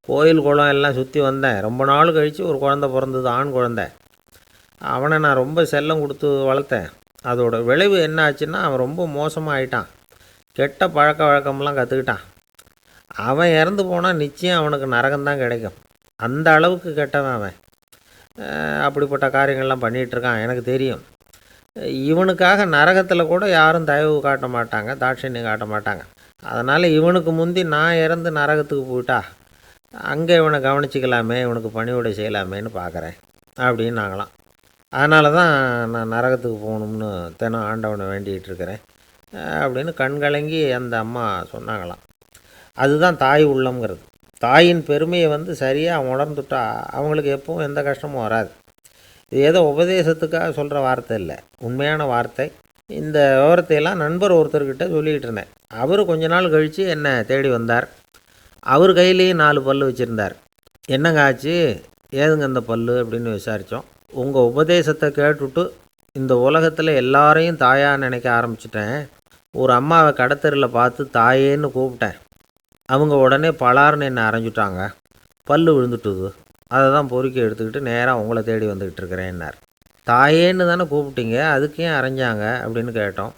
கோயில் குளம் எல்லாம் சுற்றி வந்தேன். ரொம்ப நாள் கழித்து ஒரு குழந்தை பிறந்தது, ஆண் குழந்தை. அவனை நான் ரொம்ப செல்லம் கொடுத்து வளர்த்தேன். அதோட விளைவு என்ன ஆச்சுன்னா, அவன் ரொம்ப மோசமாக ஆயிட்டான். கெட்ட பழக்க வழக்கம்லாம் கற்றுக்கிட்டான். அவன் இறந்து போனால் நிச்சயம் அவனுக்கு நரகம்தான் கிடைக்கும். அந்த அளவுக்கு கெட்டவன் அவன். அப்படிப்பட்ட காரியங்கள்லாம் பண்ணிகிட்ருக்கான், எனக்கு தெரியும். இவனுக்காக நரகத்தில் கூட யாரும் தயவு காட்ட மாட்டாங்க, தாட்சண்யம் காட்ட மாட்டாங்க. அதனால் இவனுக்கு முந்தி நான் இறந்து நரகத்துக்கு போயிட்டா அங்கே இவனை கவனிச்சிக்கலாமே, இவனுக்கு பணிவிடை செய்யலாமேன்னு பார்க்குறேன் அப்படின்னு நாங்களாம். அதனால தான் நான் நரகத்துக்கு போகணும்னு தினம் ஆண்டவனை வேண்டிகிட்டு இருக்கிறேன் அப்படின்னு கண்கலங்கி அந்த அம்மா சொன்னாங்களாம். அதுதான் தாய் உள்ளம்ங்கிறது. தாயின் பெருமையை சரியாக உணர்ந்துட்டா அவங்களுக்கு எப்பவும் எந்த கஷ்டமும் வராது. இது ஏதோ உபதேசத்துக்காக சொல்கிற வார்த்தை இல்லை, உண்மையான வார்த்தை. இந்த விவரத்தையெல்லாம் நண்பர் ஒருத்தர்கிட்ட சொல்லிக்கிட்டு இருந்தேன். அவர் கொஞ்ச நாள் கழித்து என்னை தேடி வந்தார். அவர் கையிலேயும் 4 பல் வச்சுருந்தார். என்னங்க ஆச்சு, ஏதுங்க இந்த பல் அப்படின்னு விசாரித்தோம். உங்கள் உபதேசத்தை கேட்டுவிட்டு இந்த உலகத்தில் எல்லாரையும் தாயாக நினைக்க ஆரம்பிச்சிட்டேன். ஒரு அம்மாவை கடத்தரில் பார்த்து தாயேன்னு கூப்பிட்டேன். அவங்க உடனே பலார்னு என்னை அரைஞ்சிட்டாங்க, பல் விழுந்துட்டுது. அதை தான் பொறுக்கி எடுத்துக்கிட்டு நேராக உங்களை தேடி வந்துக்கிட்டு இருக்கிறேன்னார். தாயேன்னு தானே கூப்பிட்டீங்க, அதுக்கு ஏன் அரைஞ்சாங்க அப்படின்னு கேட்டோம்.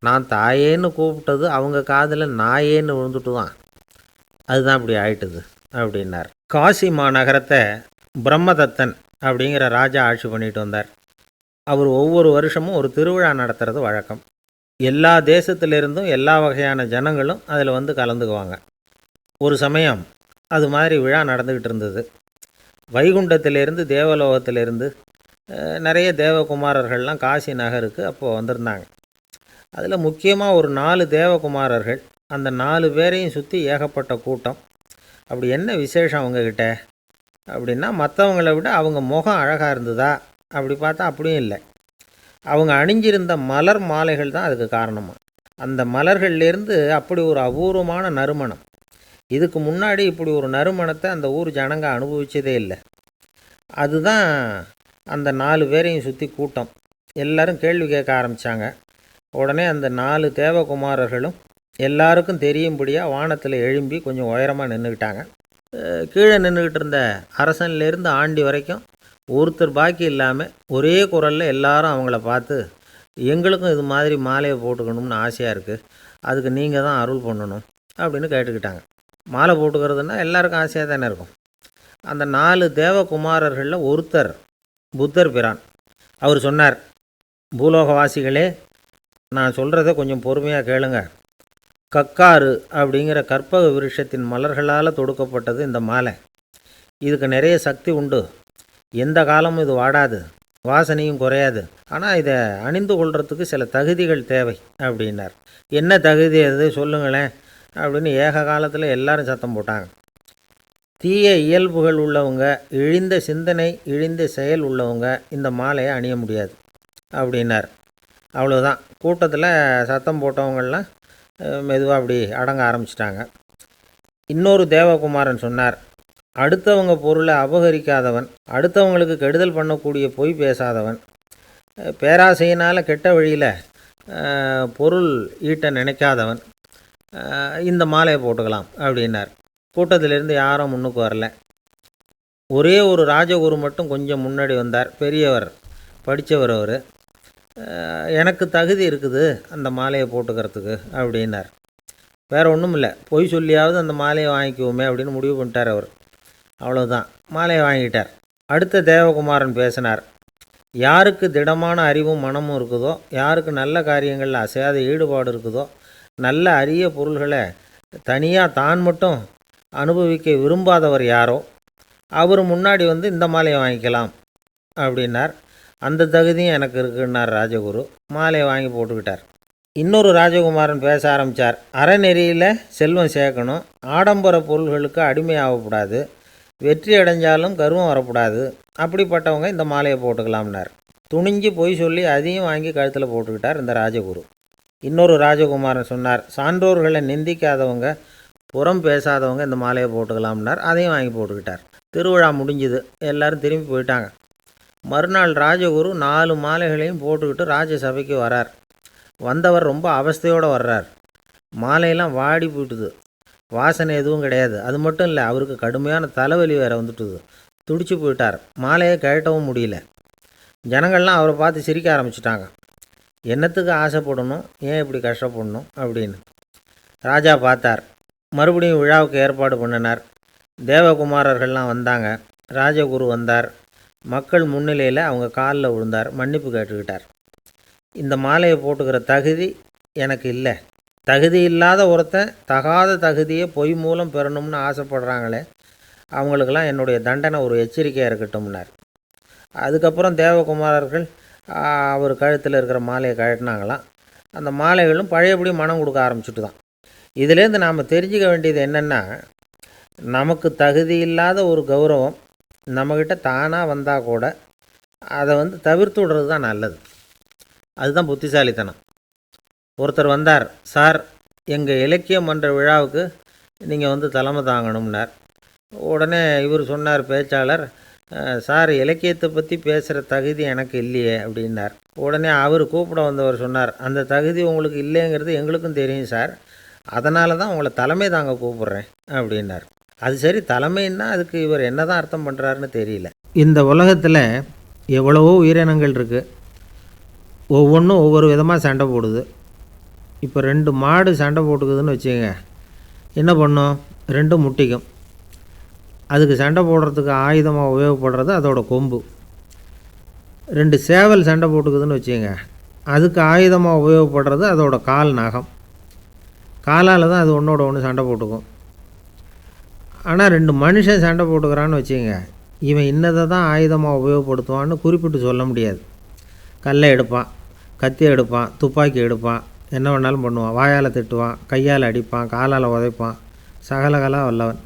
நான் தாயேன்னு கூப்பிட்டது அவங்க காதில் நாயேன்னு விழுந்துட்டு தான், அதுதான் இப்படி ஆயிட்டுது அப்படின்னார். காசி மாநகரத்தை பிரம்மதத்தன் அப்படிங்கிற ராஜா ஆட்சி பண்ணிட்டு வந்தார். அவர் ஒவ்வொரு வருஷமும் ஒரு திருவிழா நடத்துறது வழக்கம். எல்லா தேசத்திலிருந்தும் எல்லா வகையான ஜனங்களும் அதில் கலந்துக்குவாங்க. ஒரு சமயம் அது மாதிரி விழா நடந்துக்கிட்டு இருந்தது. வைகுண்டத்திலேருந்து தேவலோகத்திலேருந்து நிறைய தேவகுமாரர்கள்லாம் காசி நகருக்கு அப்போது வந்திருந்தாங்க. அதில் முக்கியமாக ஒரு 4 தேவகுமாரர்கள், அந்த 4 பேரையும் சுற்றி ஏகப்பட்ட கூட்டம். அப்படி என்ன விசேஷம் அவங்கக்கிட்ட அப்படின்னா, மற்றவங்கள விட அவங்க முகம் அழகாக இருந்ததா அப்படி பார்த்தா அப்படியும் இல்லை. அவங்க அணிஞ்சிருந்த மலர் மாலைகள் தான் அதுக்கு காரணமாக. அந்த மலர்கள்லேருந்து அப்படி ஒரு அபூர்வமான நறுமணம். இதுக்கு முன்னாடி இப்படி ஒரு நறுமணத்தை அந்த ஊர் ஜனங்க அனுபவிச்சதே இல்லை. அதுதான் அந்த 4 பேரையும் சுற்றி கூட்டம். எல்லாரும் கேள்வி கேட்க ஆரம்பித்தாங்க. உடனே அந்த 4 தேவகுமாரர்களும் எல்லாருக்கும் தெரியும்படியாக வானத்தில் எழும்பி கொஞ்சம் உயரமாக நின்றுக்கிட்டாங்க. கீழே நின்றுக்கிட்டு இருந்த அரசன்லேருந்து ஆண்டி வரைக்கும் ஒருத்தர் பாக்கி இல்லாமல் ஒரே குரலில் எல்லாரும் அவங்கள பார்த்து, எங்களுக்கும் இது மாதிரி மாலையை போட்டுக்கணும்னு ஆசையாக இருக்குது, அதுக்கு நீங்கள் தான் அருள் பண்ணணும் அப்படின்னு கேட்டுக்கிட்டாங்க. மாலை போட்டுக்கிறதுனா எல்லாருக்கும் ஆசையாக தானே இருக்கும். அந்த 4 தேவகுமாரர்களில் ஒருத்தர் புத்தர் பிரான். அவர் சொன்னார், பூலோகவாசிகளே, நான் சொல்கிறத கொஞ்சம் பொறுமையாக கேளுங்க. கக்காரு அப்படிங்கிற கற்பக விருட்சத்தின் மலர்களால் தொடுக்கப்பட்டது இந்த மாலை. இதுக்கு நிறைய சக்தி உண்டு. எந்த காலமும் இது வாடாது, வாசனையும் குறையாது. ஆனால் இதை அணிந்து கொள்கிறதுக்கு சில தகுதிகள் தேவை அப்படின்னார். என்ன தகுதி அது சொல்லுங்களேன் அப்படின்னு ஏக காலத்தில் எல்லாரும் சத்தம் போட்டாங்க. தீய இயல்புகள் உள்ளவங்க, இழிந்த சிந்தனை, இழிந்த செயல் உள்ளவங்க இந்த மாலையை அணிய முடியாது அப்படின்னார். அவ்வளோதான். கூட்டத்தில் சத்தம் போட்டவங்கள்லாம் மெதுவாக அப்படி அடங்க ஆரம்பிச்சிட்டாங்க. இன்னொரு தேவகுமாரன் சொன்னார், அடுத்தவங்க பொருளை அபகரிக்காதவன், அடுத்தவங்களுக்கு கெடுதல் பண்ணக்கூடிய பொய் பேசாதவன், பேராசையினால் கெட்ட வழியில் பொருள் ஈட்ட நினைக்காதவன் இந்த மாலையை போட்டுக்கலாம் அப்படின்னார். கூட்டத்திலிருந்து யாரும் முன்னுக்கு வரல. ஒரே ஒரு ராஜகுரு மட்டும் கொஞ்சம் முன்னாடி வந்தார். பெரியவர், படித்தவர். அவர், எனக்கு தகுதி இருக்குது அந்த மாலையை போட்டுக்கிறதுக்கு அப்படின்னார். வேறு ஒன்றும் இல்லை, பொய் சொல்லியாவது அந்த மாலையை வாங்கிக்குவோமே அப்படின்னு முடிவு பண்ணிட்டார் அவர். அவ்வளோதான், மாலையை வாங்கிட்டார். அடுத்த தேவகுமாரன் பேசினார். யாருக்கு திடமான அறிவும் மனமும் இருக்குதோ, யாருக்கு நல்ல காரியங்களில் அசையாத ஈடுபாடு இருக்குதோ, நல்ல அரிய பொருள்களை தனியாக தான் மட்டும் அனுபவிக்க விரும்பாதவர் யாரோ அவர் முன்னாடி இந்த மாலையை வாங்கிக்கலாம் அப்படின்னார். அந்த தகுதியும் எனக்கு இருக்குன்னார் ராஜகுரு. மாலையை வாங்கி போட்டுக்கிட்டார். இன்னொரு ராஜகுமாரன் பேச ஆரம்பித்தார். அறநெறியில் செல்வம் சேர்க்கணும், ஆடம்பர பொருள்களுக்கு அடிமையாகக்கூடாது, வெற்றி அடைஞ்சாலும் கர்வம் வரக்கூடாது, அப்படிப்பட்டவங்க இந்த மாலையை போட்டுக்கலாம்னார். துணிஞ்சு பொய் சொல்லி அதையும் வாங்கி கழுத்தில் போட்டுக்கிட்டார் இந்த ராஜகுரு. இன்னொரு ராஜகுமாரன் சொன்னார், சான்றோர்களை நிந்திக்காதவங்க, புறம் பேசாதவங்க இந்த மாலையை போட்டுக்கலாம்னார். அதையும் வாங்கி போட்டுக்கிட்டார். திருவிழா முடிஞ்சுது, எல்லோரும் திரும்பி போயிட்டாங்க. மறுநாள் ராஜகுரு 4 மாலைகளையும் போட்டுக்கிட்டு ராஜசபைக்கு வரார். வந்தவர் ரொம்ப அவஸ்தையோடு வர்றார். மாலையெல்லாம் வாடி போயிட்டுது, வாசனை எதுவும் கிடையாது. அது மட்டும் இல்லை, அவருக்கு கடுமையான தலைவலி வேறு வந்துட்டுது. துடிச்சு போயிட்டார். மாலையை கழட்டவும் முடியல. ஜனங்கள்லாம் அவரை பார்த்து சிரிக்க ஆரம்பிச்சிட்டாங்க. என்னத்துக்கு ஆசைப்படணும், ஏன் இப்படி கஷ்டப்படணும் அப்படின்னு. ராஜா பார்த்தார். மறுபடியும் விழாவுக்கு ஏற்பாடு பண்ணினார். தேவகுமாரர்கள்லாம் வந்தாங்க. ராஜகுரு வந்தார். மக்கள் முன்னிலையில் அவங்க காலில் விழுந்தார், மன்னிப்பு கேட்டுக்கிட்டார். இந்த மாலையை போட்டுக்கிற தகுதி எனக்கு இல்லை. தகுதி இல்லாத ஒருத்தன் தகாத தகுதியை பொய் மூலம் பெறணும்னு ஆசைப்படுறாங்களே, அவங்களுக்கெல்லாம் என்னுடைய தண்டனை ஒரு எச்சரிக்கையாக இருக்கட்டும்னார். அதுக்கப்புறம் தேவகுமாரர்கள் அவர் கழுத்தில் இருக்கிற மாலையை கழட்டினாங்களாம். அந்த மாலைகளும் பழையபடி மனம் கொடுக்க ஆரம்பிச்சுட்டு தான். இதுலேருந்து நாம் தெரிஞ்சுக்க வேண்டியது என்னென்னா, நமக்கு தகுதி இல்லாத ஒரு கௌரவம் நம்மக்கிட்ட தானாக வந்தால் கூட அதை தவிர்த்து விடுறது தான் நல்லது. அதுதான் புத்திசாலித்தனம். ஒருத்தர் வந்தார், சார் எங்கள் இலக்கிய மன்ற விழாவுக்கு நீங்கள் தலைமை தாங்கணும்னார். உடனே இவர் சொன்னார், பேச்சாளர், சார் இலக்கியத்தை பற்றி பேசுகிற தகுதி எனக்கு இல்லையே அப்படின்னார். உடனே அவர் கூப்பிட வந்தவர் சொன்னார், அந்த தகுதி உங்களுக்கு இல்லைங்கிறது எங்களுக்கும் தெரியும் சார், அதனால தான் உங்களை தலைமை தாங்க கூப்பிட்றேன் அப்படின்னார். அது சரி, தலைமைன்னா அதுக்கு இவர் என்ன தான் அர்த்தம் பண்ணுறாருன்னு தெரியல. இந்த உலகத்தில் எவ்வளவோ உயிரினங்கள் இருக்குது, ஒவ்வொன்றும் ஒவ்வொரு விதமாக சண்டை போடுது. இப்போ 2 மாடு சண்டை போட்டுக்குதுன்னு வச்சுக்கோங்க, என்ன பண்ணும்? 2 முட்டிக்கும். அதுக்கு சண்டை போடுறதுக்கு ஆயுதமாக உபயோகப்படுறது அதோட கொம்பு. 2 சேவல் சண்டை போட்டுக்குதுன்னு வச்சுக்கோங்க, அதுக்கு ஆயுதமாக உபயோகப்படுறது அதோட கால் நகம். காலால் தான் அது ஒன்றோட ஒன்று சண்டை போட்டுக்கும். ஆனால் 2 மனுஷன் சண்டை போட்டுக்கிறான்னு வச்சுக்கோங்க, இவன் இன்னதை தான் ஆயுதமாக உபயோகப்படுத்துவான்னு குறிப்பிட்டு சொல்ல முடியாது. கல்லை எடுப்பான், கத்தி எடுப்பான், துப்பாக்கி எடுப்பான், என்ன வேணாலும் பண்ணுவான். வாயால் திட்டுவான், கையால் அடிப்பான், காலால் உதைப்பான், சகலகலா வல்லவன்.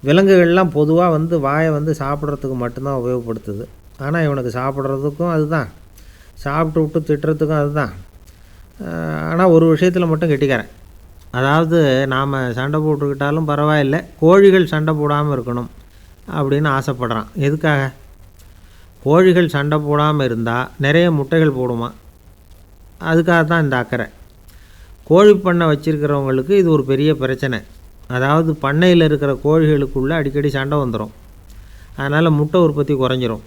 விலங்குகள்லாம் பொதுவாக வாயை சாப்பிட்றதுக்கு மட்டும்தான் உபயோகப்படுத்துது. ஆனால் இவனுக்கு சாப்பிட்றதுக்கும் அதுதான், சாப்பிட்டு விட்டு திட்டுறதுக்கும் அதுதான். ஆனால் ஒரு விஷயத்தில் மட்டும் கெட்டிக்கிறேன். அதாவது நாம் சண்டை போட்டுக்கிட்டாலும் பரவாயில்லை, கோழிகள் சண்டை போடாமல் இருக்கணும் அப்படின்னு ஆசைப்படுறான். எதுக்காக? கோழிகள் சண்டை போடாமல் இருந்தால் நிறைய முட்டைகள் போடுமா, அதுக்காக தான் இந்த அக்கறை. கோழி பண்ணை வச்சுருக்கிறவங்களுக்கு இது ஒரு பெரிய பிரச்சனை. அதாவது பண்ணையில் இருக்கிற கோழிகளுக்குள்ளே அடிக்கடி சண்டை வந்துடும், அதனால் முட்டை உற்பத்தி குறைஞ்சிரும்.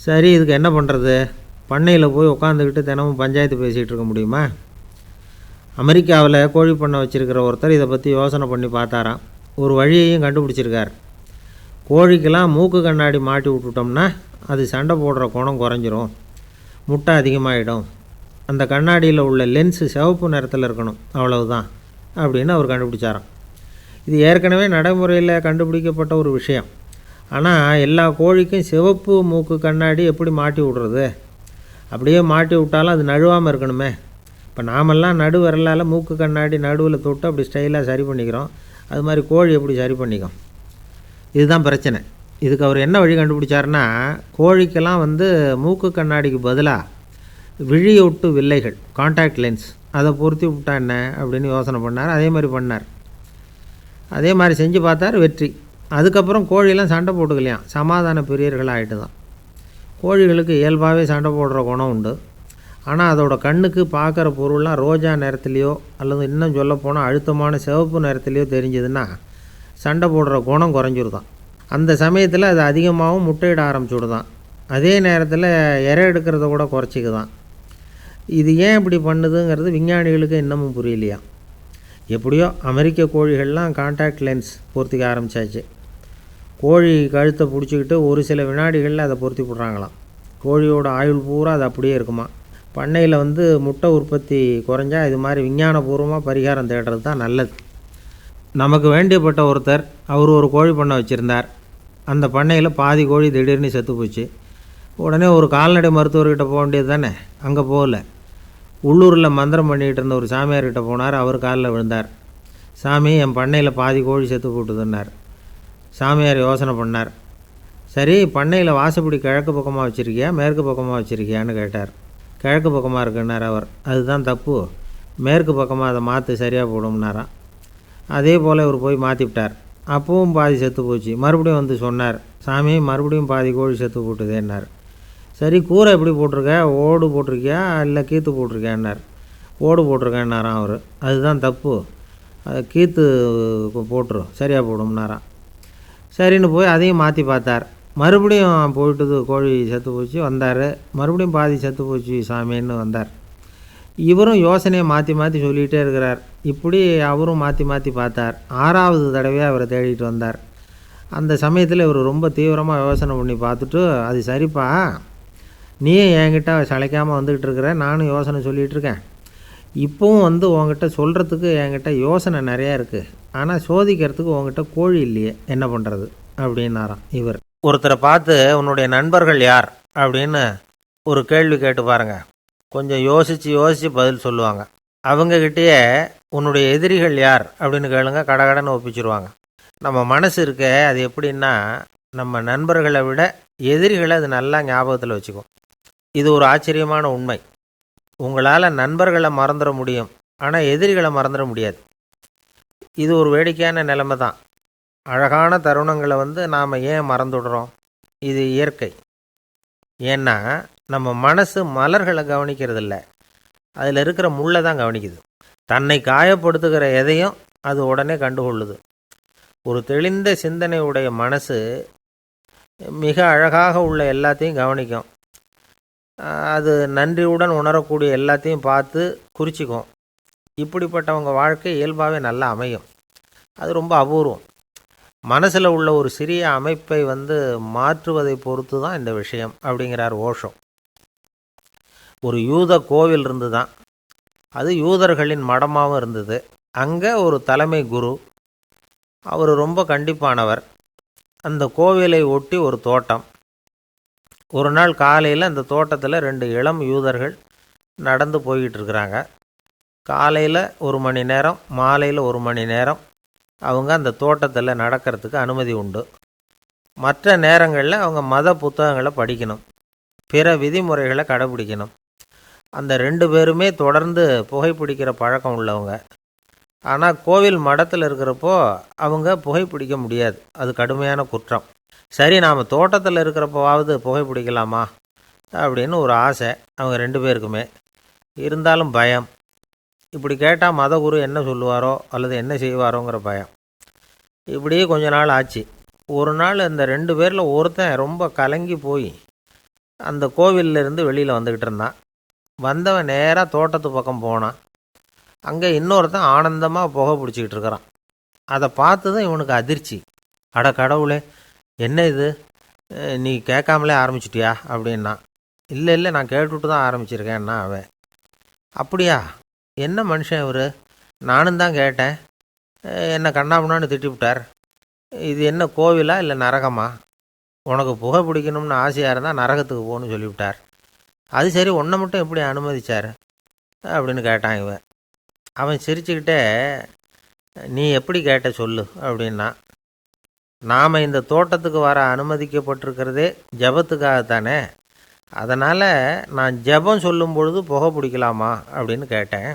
சரி, இதுக்கு என்ன பண்ணுறது? பண்ணையில் போய் உட்காந்துக்கிட்டு தினமும் பஞ்சாயத்து பேசிகிட்டு இருக்க முடியுமா? அமெரிக்காவில் கோழி பண்ணை வச்சுருக்கிற ஒருத்தர் இதை பற்றி யோசனை பண்ணி பார்த்தாராம். ஒரு வழியையும் கண்டுபிடிச்சிருக்கார். கோழிக்கெல்லாம் மூக்கு கண்ணாடி மாட்டி விட்டுட்டோம்னா அது சண்டை போடுற குணம் குறைஞ்சிரும், முட்டை அதிகமாகிடும். அந்த கண்ணாடியில் உள்ள லென்ஸு சிவப்பு நிறத்தில் இருக்கணும், அவ்வளவுதான் அப்படின்னு அவர் கண்டுபிடிச்சாராம். இது ஏற்கனவே நடைமுறையில் கண்டுபிடிக்கப்பட்ட ஒரு விஷயம். ஆனால் எல்லா கோழிக்கும் சிவப்பு மூக்கு கண்ணாடி எப்படி மாட்டி விட்றது? அப்படியே மாட்டி விட்டாலும் அது நழுவாமல் இருக்கணுமே. இப்போ நாமெல்லாம் நடு விரலால் மூக்கு கண்ணாடி நடுவில் தொட்டு அப்படி ஸ்டைலாக சரி பண்ணிக்கிறோம், அது மாதிரி கோழி எப்படி சரி பண்ணிக்கும்? இதுதான் பிரச்சனை. இதுக்கு அவர் என்ன வழி கண்டுபிடிச்சாருன்னா, கோழிக்கெல்லாம் மூக்கு கண்ணாடிக்கு பதிலாக விழியொட்டு வில்லைகள், காண்டாக்ட் லென்ஸ், அதை பொருத்தி விட்டா என்ன அப்படின்னு யோசனை பண்ணார். அதே மாதிரி பண்ணார். அதே மாதிரி செஞ்சு பார்த்தார், வெற்றி. அதுக்கப்புறம் கோழியெல்லாம் சண்டை போட்டுக்கலையாம், சமாதான பிரியர்கள் ஆகிட்டு தான். கோழிகளுக்கு இயல்பாகவே சண்டை போடுற குணம் உண்டு. ஆனால் அதோட கண்ணுக்கு பார்க்குற பொருள்லாம் ரோஜா நிறத்துலையோ அல்லது இன்னும் சொல்லப்போனால் அழுத்தமான சிவப்பு நிறத்துலையோ தெரிஞ்சதுன்னா சண்டை போடுற குணம் குறைஞ்சிருதான். அந்த சமயத்தில் அது அதிகமாகவும் முட்டையிட ஆரம்பிச்சுடுதான். அதே நேரத்தில் இறை எடுக்கிறத கூட குறைச்சிக்குதான். இது ஏன் இப்படி பண்ணுதுங்கிறது விஞ்ஞானிகளுக்கு இன்னமும் புரியலையா. எப்படியோ அமெரிக்க கோழிகள்லாம் காண்டாக்ட் லென்ஸ் பொருத்திக்க ஆரம்பித்தாச்சு. கோழி கழுத்தை பிடிச்சிக்கிட்டு ஒரு சில வினாடிகளில் அதை பொருத்தி விட்றாங்களாம். கோழியோட ஆயுள் பூரா அது அப்படியே இருக்குமா. பண்ணையில் முட்டை உற்பத்தி குறைஞ்சா இது மாதிரி விஞ்ஞானபூர்வமாக பரிகாரம் தேடுறது தான் நல்லது. நமக்கு வேண்டியப்பட்ட ஒருத்தர், அவர் ஒரு கோழி பண்ணை வச்சுருந்தார். அந்த பண்ணையில் பாதி கோழி திடீர்னு செத்து போச்சு. உடனே ஒரு கால்நடை மருத்துவர்கிட்ட போக வேண்டியது தானே, அங்கே போகல. உள்ளூரில் மந்திரம் பண்ணிகிட்டு இருந்த ஒரு சாமியார்கிட்ட போனார். அவர் காலில் விழுந்தார். சாமி, என் பண்ணையில் பாதி கோழி செத்து போட்டுதுன்னார். சாமியார் யோசனை பண்ணார். சரி, பண்ணையில் வாசப்படி கிழக்கு பக்கமாக வச்சுருக்கியா மேற்கு பக்கமாக வச்சுருக்கியான்னு கேட்டார். கிழக்கு பக்கமாக இருக்குன்னார் அவர். அதுதான் தப்பு, மேற்கு பக்கமாக அதை மாற்றி சரியாக போடும்னாராம். அதே போல் இவர் போய் மாற்றிவிட்டார். அப்பவும் பாதி செத்து போச்சு. மறுபடியும் சொன்னார், சாமி மறுபடியும் பாதி கோழி செத்து போட்டுதேன்னார். சரி, கூரை எப்படி போட்டிருக்க, ஓடு போட்டிருக்கியா இல்லை கீத்து போட்டிருக்கியான்னார். ஓடு போட்டிருக்கேன்னாராம் அவர். அதுதான் தப்பு, கீத்து போட்டுரு சரியாக போடும்னாராம். சரின்னு போய் அதையும் மாற்றி பார்த்தார். மறுபடியும் போயிட்டுது, கோழி செத்து போச்சு. வந்தார், மறுபடியும் பாதி செத்து போச்சு சாமின்னு வந்தார். இவரும் யோசனையை மாற்றி மாற்றி சொல்லிகிட்டே இருக்கிறார். இப்படி அவரும் மாற்றி மாற்றி பார்த்தார். 6வது தடவையாக அவரை தேடிட்டு வந்தார். அந்த சமயத்தில் இவர் ரொம்ப தீவிரமாக யோசனை பண்ணி பார்த்துட்டு, அது சரிப்பா, நீயும் என்கிட்ட சளைக்காமல் வந்துக்கிட்டு இருக்கிற, நானும் யோசனை சொல்லிகிட்ருக்கேன். இப்போவும் உங்ககிட்ட சொல்கிறதுக்கு என்கிட்ட யோசனை நிறையா இருக்குது. ஆனால் சோதிக்கிறதுக்கு உங்ககிட்ட கோழி இல்லையே, என்ன பண்ணுறது அப்படின்னாராம் இவர். ஒருத்தரை பார்த்து உன்னுடைய நண்பர்கள் யார் அப்படின்னு ஒரு கேள்வி கேட்டு பாருங்கள். கொஞ்சம் யோசித்து பதில் சொல்லுவாங்க. அவங்கக்கிட்டேயே உன்னுடைய எதிரிகள் யார் அப்படின்னு கேளுங்க, கடகடன்னு ஒப்பிச்சிருவாங்க. நம்ம மனசு இருக்க அது எப்படின்னா, நம்ம நண்பர்களை விட எதிரிகளை அது நல்லா ஞாபகத்தில் வச்சுக்கும். இது ஒரு ஆச்சரியமான உண்மை. உங்களால் நண்பர்களை மறந்துட முடியும், ஆனால் எதிரிகளை மறந்துட முடியாது. இது ஒரு வேடிக்கையான நிலைமை தான். அழகான தருணங்களை நாம் ஏன் மறந்துடுறோம்? இது இயற்கை. ஏன்னா நம்ம மனசு மலர்களை கவனிக்கிறதில்ல, அதில் இருக்கிற முள்ளை தான் கவனிக்குது. தன்னை காயப்படுத்துகிற எதையும் அது உடனே கண்டுகொள்ளுது. ஒரு தெளிந்த சிந்தனை உடைய மனசு மிக அழகாக உள்ள எல்லாத்தையும் கவனிக்கும். அது நன்றியுடன் உணரக்கூடிய எல்லாத்தையும் பார்த்து குறிச்சிக்கும். இப்படிப்பட்டவங்க வாழ்க்கை இயல்பாகவே நல்லா அமையும். அது ரொம்ப அபூர்வம். மனசில் உள்ள ஒரு சிறிய அமைப்பை மாற்றுவதை பொறுத்து தான் இந்த விஷயம் அப்படிங்கிறார் ஓஷோ. ஒரு யூத கோவில் இருந்து தான், அது யூதர்களின் மடமாகவும் இருந்தது. அங்கே ஒரு தலைமை குரு, அவர் ரொம்ப கண்டிப்பானவர். அந்த கோவிலை ஒட்டி ஒரு தோட்டம். ஒரு நாள் காலையில் அந்த தோட்டத்தில் 2 இளம் யூதர்கள் நடந்து போய்கிட்டு இருக்கிறாங்க. காலையில் 1 மணி நேரம், மாலையில் 1 மணி நேரம் அவங்க அந்த தோட்டத்தில் நடக்கிறதுக்கு அனுமதி உண்டு. மற்ற நேரங்களில் அவங்க மத புத்தகங்களை படிக்கணும், பிற விதிமுறைகளை கடைபிடிக்கணும். அந்த 2 பேருமே தொடர்ந்து புகைப்பிடிக்கிற பழக்கம் உள்ளவங்க. ஆனால் கோவில் மடத்தில் இருக்கிறப்போ அவங்க புகைப்பிடிக்க முடியாது, அது கடுமையான குற்றம். சரி, நாம் தோட்டத்தில் இருக்கிறப்போவாவது புகைப்பிடிக்கலாமா அப்படின்னு ஒரு ஆசை அவங்க 2 பேருக்குமே. இருந்தாலும் பயம். இப்படி கேட்டால் மதகுரு என்ன சொல்லுவாரோ அல்லது என்ன செய்வாரோங்கிற பயம். இப்படியே கொஞ்ச நாள் ஆச்சு. ஒரு நாள் இந்த 2 பேரில் ஒருத்தன் ரொம்ப கலங்கி போய் அந்த கோவிலிருந்து வெளியில் வந்துக்கிட்டு இருந்தான். வந்தவன் நேராக தோட்டத்து பக்கம் போனான். அங்கே இன்னொருத்தன் ஆனந்தமாக புகை பிடிச்சிக்கிட்டு இருக்கிறான். அதை பார்த்து தான் இவனுக்கு அதிர்ச்சி. அட கடவுளே, என்ன இது, நீ கேட்காமலே ஆரம்பிச்சிட்டியா அப்படின்னா. இல்லை நான் கேட்டுவிட்டு தான் ஆரம்பிச்சிருக்கேன்னா அவன். அப்படியா, என்ன மனுஷன் இவர், நானும் தான் கேட்டேன், என்னை கண்ணாமுன்னான்னு திட்டிவிட்டார். இது என்ன கோவிலா இல்லை நரகமா? உனக்கு புகை பிடிக்கணும்னு ஆசையாக இருந்தால் நரகத்துக்கு போகணும்னு சொல்லிவிட்டார். அது சரி, உன்னை மட்டும் எப்படி அனுமதிச்சார் அப்படின்னு கேட்டான் இவன். அவன் சிரிச்சுக்கிட்டே, நீ எப்படி கேட்ட சொல்லு அப்படின்னா. நாம் இந்த தோட்டத்துக்கு வர அனுமதிக்கப்பட்டிருக்கிறதே ஜபத்துக்காகத்தானே, அதனால் நான் ஜபம் சொல்லும் பொழுது புகை பிடிக்கலாமா அப்படின்னு கேட்டேன்.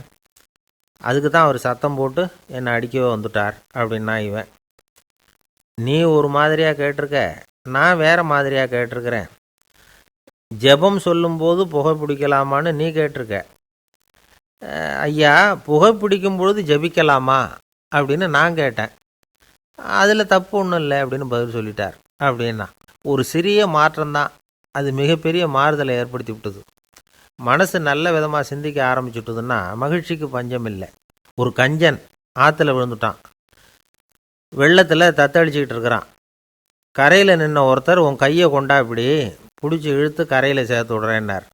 அதுக்கு தான் அவர் சத்தம் போட்டு என்னை அடிக்கவே வந்துட்டார் அப்படின்னா இவன். நீ ஒரு மாதிரியாக கேட்டிருக்க, நான் வேறு மாதிரியாக கேட்டிருக்கிறேன். ஜெபம் சொல்லும்போது புகை பிடிக்கலாமான்னு நீ கேட்டிருக்க. ஐயா, புகை பிடிக்கும் பொழுது ஜபிக்கலாமா அப்படின்னு நான் கேட்டேன். அதில் தப்பு ஒன்றும் இல்லை அப்படின்னு பதில் சொல்லிட்டார் அப்படின்னா. ஒரு சிறிய மாற்றம்தான் அது மிகப்பெரிய மாறுதலை ஏற்படுத்தி விட்டது. மனசு நல்ல விதமாக சிந்திக்க ஆரம்பிச்சுட்டுதுன்னா மகிழ்ச்சிக்கு பஞ்சம் இல்லை. ஒரு கஞ்சன் ஆற்றுல விழுந்துட்டான், வெள்ளத்தில் தத்தளிச்சிக்கிட்டு இருக்கிறான். கரையில் நின்ன ஒருத்தர், உன் கையை கொண்டா இப்படி பிடிச்சி இழுத்து கரையில் சேர்த்து விடுறேன்னார்.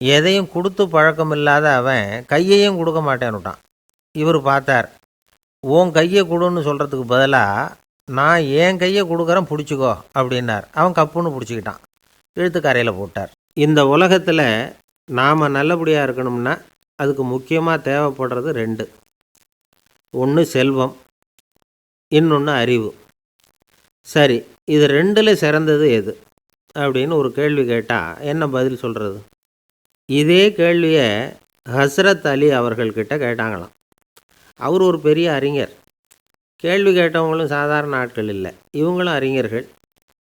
எதையும் கொடுத்து பழக்கம் இல்லாத அவன் கையையும் கொடுக்க மாட்டேன்னுட்டான். இவர் பார்த்தார், உன் கையை கொடுன்னு சொல்கிறதுக்கு பதிலாக நான் என் கையை கொடுக்குறேன் பிடிச்சிக்கோ அப்படின்னார். அவன் கப்புன்னு பிடிச்சிக்கிட்டான், இழுத்து கரையில் போட்டார். இந்த உலகத்தில் நாம் நல்லபடியாக இருக்கணும்னா அதுக்கு முக்கியமாக தேவைப்படுறது 2. ஒன்று செல்வம், இன்னொன்று அறிவு. சரி, இது 2ல் சிறந்தது எது அப்படின்னு ஒரு கேள்வி கேட்டால் என்ன பதில் சொல்கிறது? இதே கேள்வியை ஹஸ்ரத் அலி அவர்கள்கிட்ட கேட்டாங்களாம். அவர் ஒரு பெரிய அறிஞர். கேள்வி கேட்டவங்களும் சாதாரண ஆட்கள் இல்லை, இவங்களும் அறிஞர்கள்.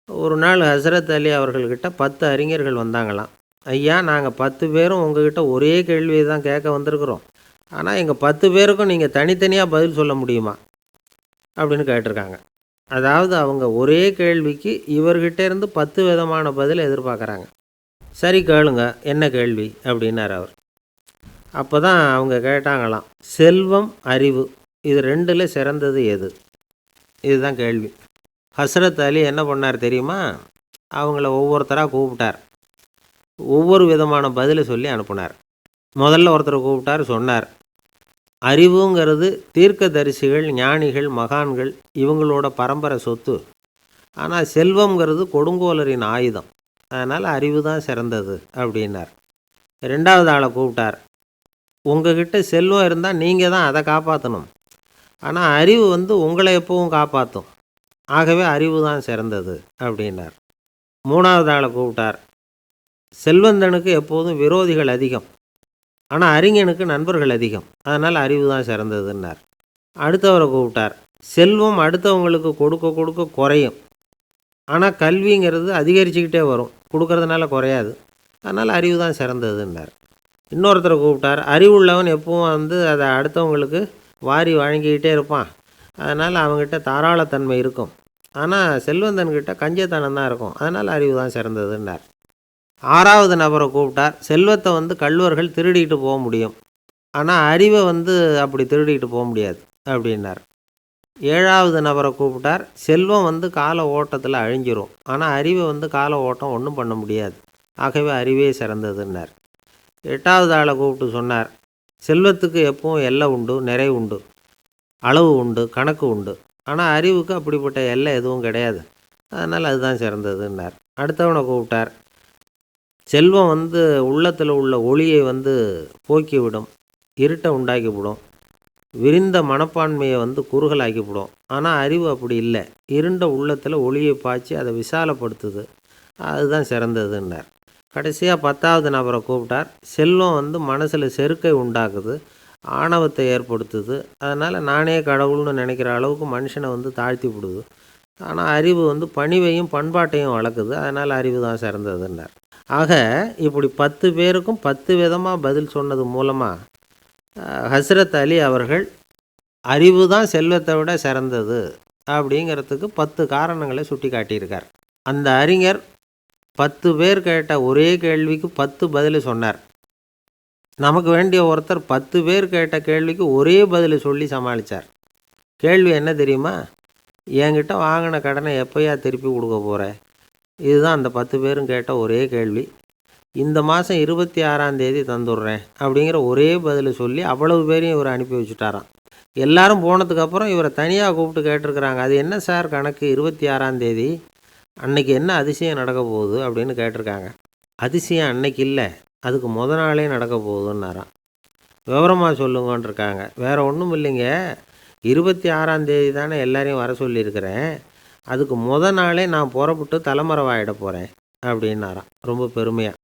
ஒரு நாள் ஹஸ்ரத் அலி அவர்கள்கிட்ட 10 அறிஞர்கள் வந்தாங்களாம். ஐயா, நாங்கள் 10 பேரும் உங்ககிட்ட ஒரே கேள்வியை தான் கேட்க வந்திருக்கிறோம், ஆனால் எங்கள் 10 பேருக்கும் நீங்கள் தனித்தனியாக பதில் சொல்ல முடியுமா அப்படின்னு கேட்டிருக்காங்க. அதாவது அவங்க ஒரே கேள்விக்கு இவர்கிட்ட இருந்து 10 விதமான பதில் எதிர்பார்க்குறாங்க. சரி கேளுங்க, என்ன கேள்வி அப்படின்னார் அவர். அப்போ தான் அவங்க கேட்டாங்களாம், செல்வம் அறிவு இது 2ல் சிறந்தது எது? இதுதான் கேள்வி. ஹஸ்ரத் அலி என்ன பண்ணார் தெரியுமா? அவங்கள ஒவ்வொருத்தராக கூப்பிட்டார். ஒவ்வொரு விதமான பதிலை சொல்லி அனுப்புனார். முதல்ல ஒருத்தரை கூப்பிட்டார், சொன்னார், அறிவுங்கிறது தீர்க்கதரிசிகள், ஞானிகள், மகான்கள் இவங்களோட பரம்பரை சொத்து. ஆனால் செல்வம்ங்கிறது கொடுங்கோலரின் ஆயுதம். அதனால் அறிவு தான் சிறந்தது அப்படின்னார். ரெண்டாவது ஆளை கூப்பிட்டார். உங்ககிட்ட செல்வம் இருந்தால் நீங்கள் தான் அதை காப்பாற்றணும். ஆனால் அறிவு உங்களை எப்பவும் காப்பாற்றும். ஆகவே அறிவு தான் சிறந்தது அப்படின்னார். மூணாவது ஆளை கூப்பிட்டார். செல்வந்தனுக்கு எப்போதும் விரோதிகள் அதிகம், ஆனால் அறிஞனுக்கு நண்பர்கள் அதிகம். அதனால் அறிவு தான் சிறந்ததுன்னார். அடுத்தவரை கூப்பிட்டார். செல்வம் அடுத்தவங்களுக்கு கொடுக்க கொடுக்க குறையும், ஆனால் கல்விங்கிறது அதிகரிச்சுக்கிட்டே வரும், கொடுக்கறதுனால குறையாது. அதனால் அறிவு தான் சிறந்ததுன்னார். இன்னொருத்தரை கூப்பிட்டார். அறிவுள்ளவன் எப்பவும் அதை அடுத்தவங்களுக்கு வாரி வழங்கிக்கிட்டே இருப்பான். அதனால் அவங்ககிட்ட தாராளத்தன்மை இருக்கும். ஆனால் செல்வந்தன்கிட்ட கஞ்சத்தனம் தான் இருக்கும். அதனால் அறிவு தான் சிறந்ததுன்னார். ஆறாவது நபரை கூப்பிட்டார். செல்வத்தை கள்வர்கள் திருடிட்டு போக முடியும், ஆனால் அறிவை அப்படி திருடிட்டு போக முடியாது அப்படின்னார். ஏழாவது நபரை கூப்பிட்டார். செல்வம் கால ஓட்டத்தில் அழிஞ்சிரும், ஆனால் அறிவை கால ஓட்டம் ஒன்றும் பண்ண முடியாது. ஆகவே அறிவே சிறந்ததுன்னார். எட்டாவது ஆளை கூப்பிட்டு சொன்னார், செல்வத்துக்கு எப்பவும் எல்லை உண்டு, நிறை உண்டு, அளவு உண்டு, கணக்கு உண்டு. ஆனால் அறிவுக்கு அப்படிப்பட்ட எல்லை எதுவும் கிடையாது. அதனால் அதுதான் சிறந்ததுன்னார். அடுத்தவனை கூப்பிட்டார். செல்வம் உள்ளத்தில் உள்ள ஒளியை போக்கிவிடும், இருட்டை உண்டாக்கிவிடும், விரிந்த மனப்பான்மையை குறுகலாக்கிவிடும். ஆனால் அறிவு அப்படி இல்லை. இருண்ட உள்ளத்தில் ஒளியை பாய்ச்சி அதை விசாலப்படுத்துது. அதுதான் சிறந்ததுன்னார். கடைசியாக 10வது நபரை கூப்பிட்டார். செல்வம் மனசில் செருக்கை உண்டாக்குது, ஆணவத்தை ஏற்படுத்துது. அதனால் நானே கடவுள்னு நினைக்கிற அளவுக்கு மனுஷனை தாழ்த்தி விடுது. ஆனால் அறிவு பணிவையும் பண்பாட்டையும் வளர்க்குது. அதனால் அறிவு தான் சிறந்ததுன்னார். ஆக இப்படி 10 பேருக்கும் 10 விதமாக பதில் சொன்னது மூலமாக ஹஸ்ரத் அலி அவர்கள் அறிவு தான் செல்வத்தை விட சிறந்தது அப்படிங்கிறதுக்கு 10 காரணங்களை சுட்டி காட்டியிருக்கார். அந்த அறிஞர் 10 பேர் கேட்ட ஒரே கேள்விக்கு 10 பதில் சொன்னார். நமக்கு வேண்டிய ஒருத்தர் 10 பேர் கேட்ட கேள்விக்கு ஒரே பதில் சொல்லி சமாளித்தார். கேள்வி என்ன தெரியுமா? என்கிட்ட வாங்கின கடனை எப்போயா திருப்பி கொடுக்க போகிற? இதுதான் அந்த 10 பேரும் கேட்ட ஒரே கேள்வி. இந்த மாதம் 26ஆம் தேதி தந்துடுறேன் அப்படிங்கிற ஒரே பதில் சொல்லி அவ்வளவு பேரையும் இவர் அனுப்பி வச்சுட்டாராம். எல்லாரும் போனதுக்கப்புறம் இவரை தனியாக கூப்பிட்டு கேட்டிருக்கிறாங்க. அது என்ன சார் கணக்கு, 26ஆம் தேதி அன்னைக்கு என்ன அதிசயம் நடக்க போகுது அப்படின்னு கேட்டிருக்காங்க. அதிசயம் அன்னைக்கு இல்லை, அதுக்கு நாளே நடக்க போகுதுன்னாராம். விவரமாக சொல்லுங்கன்னு இருக்காங்க. வேறு ஒன்றும் இல்லைங்க, 26ஆம் தேதி தானே எல்லாரையும் வர சொல்லியிருக்கிறேன், அதுக்கு நாளே நான் புறப்பட்டு தலைமறைவாயிட போகிறேன் அப்படின்னாராம் ரொம்ப பெருமையாக.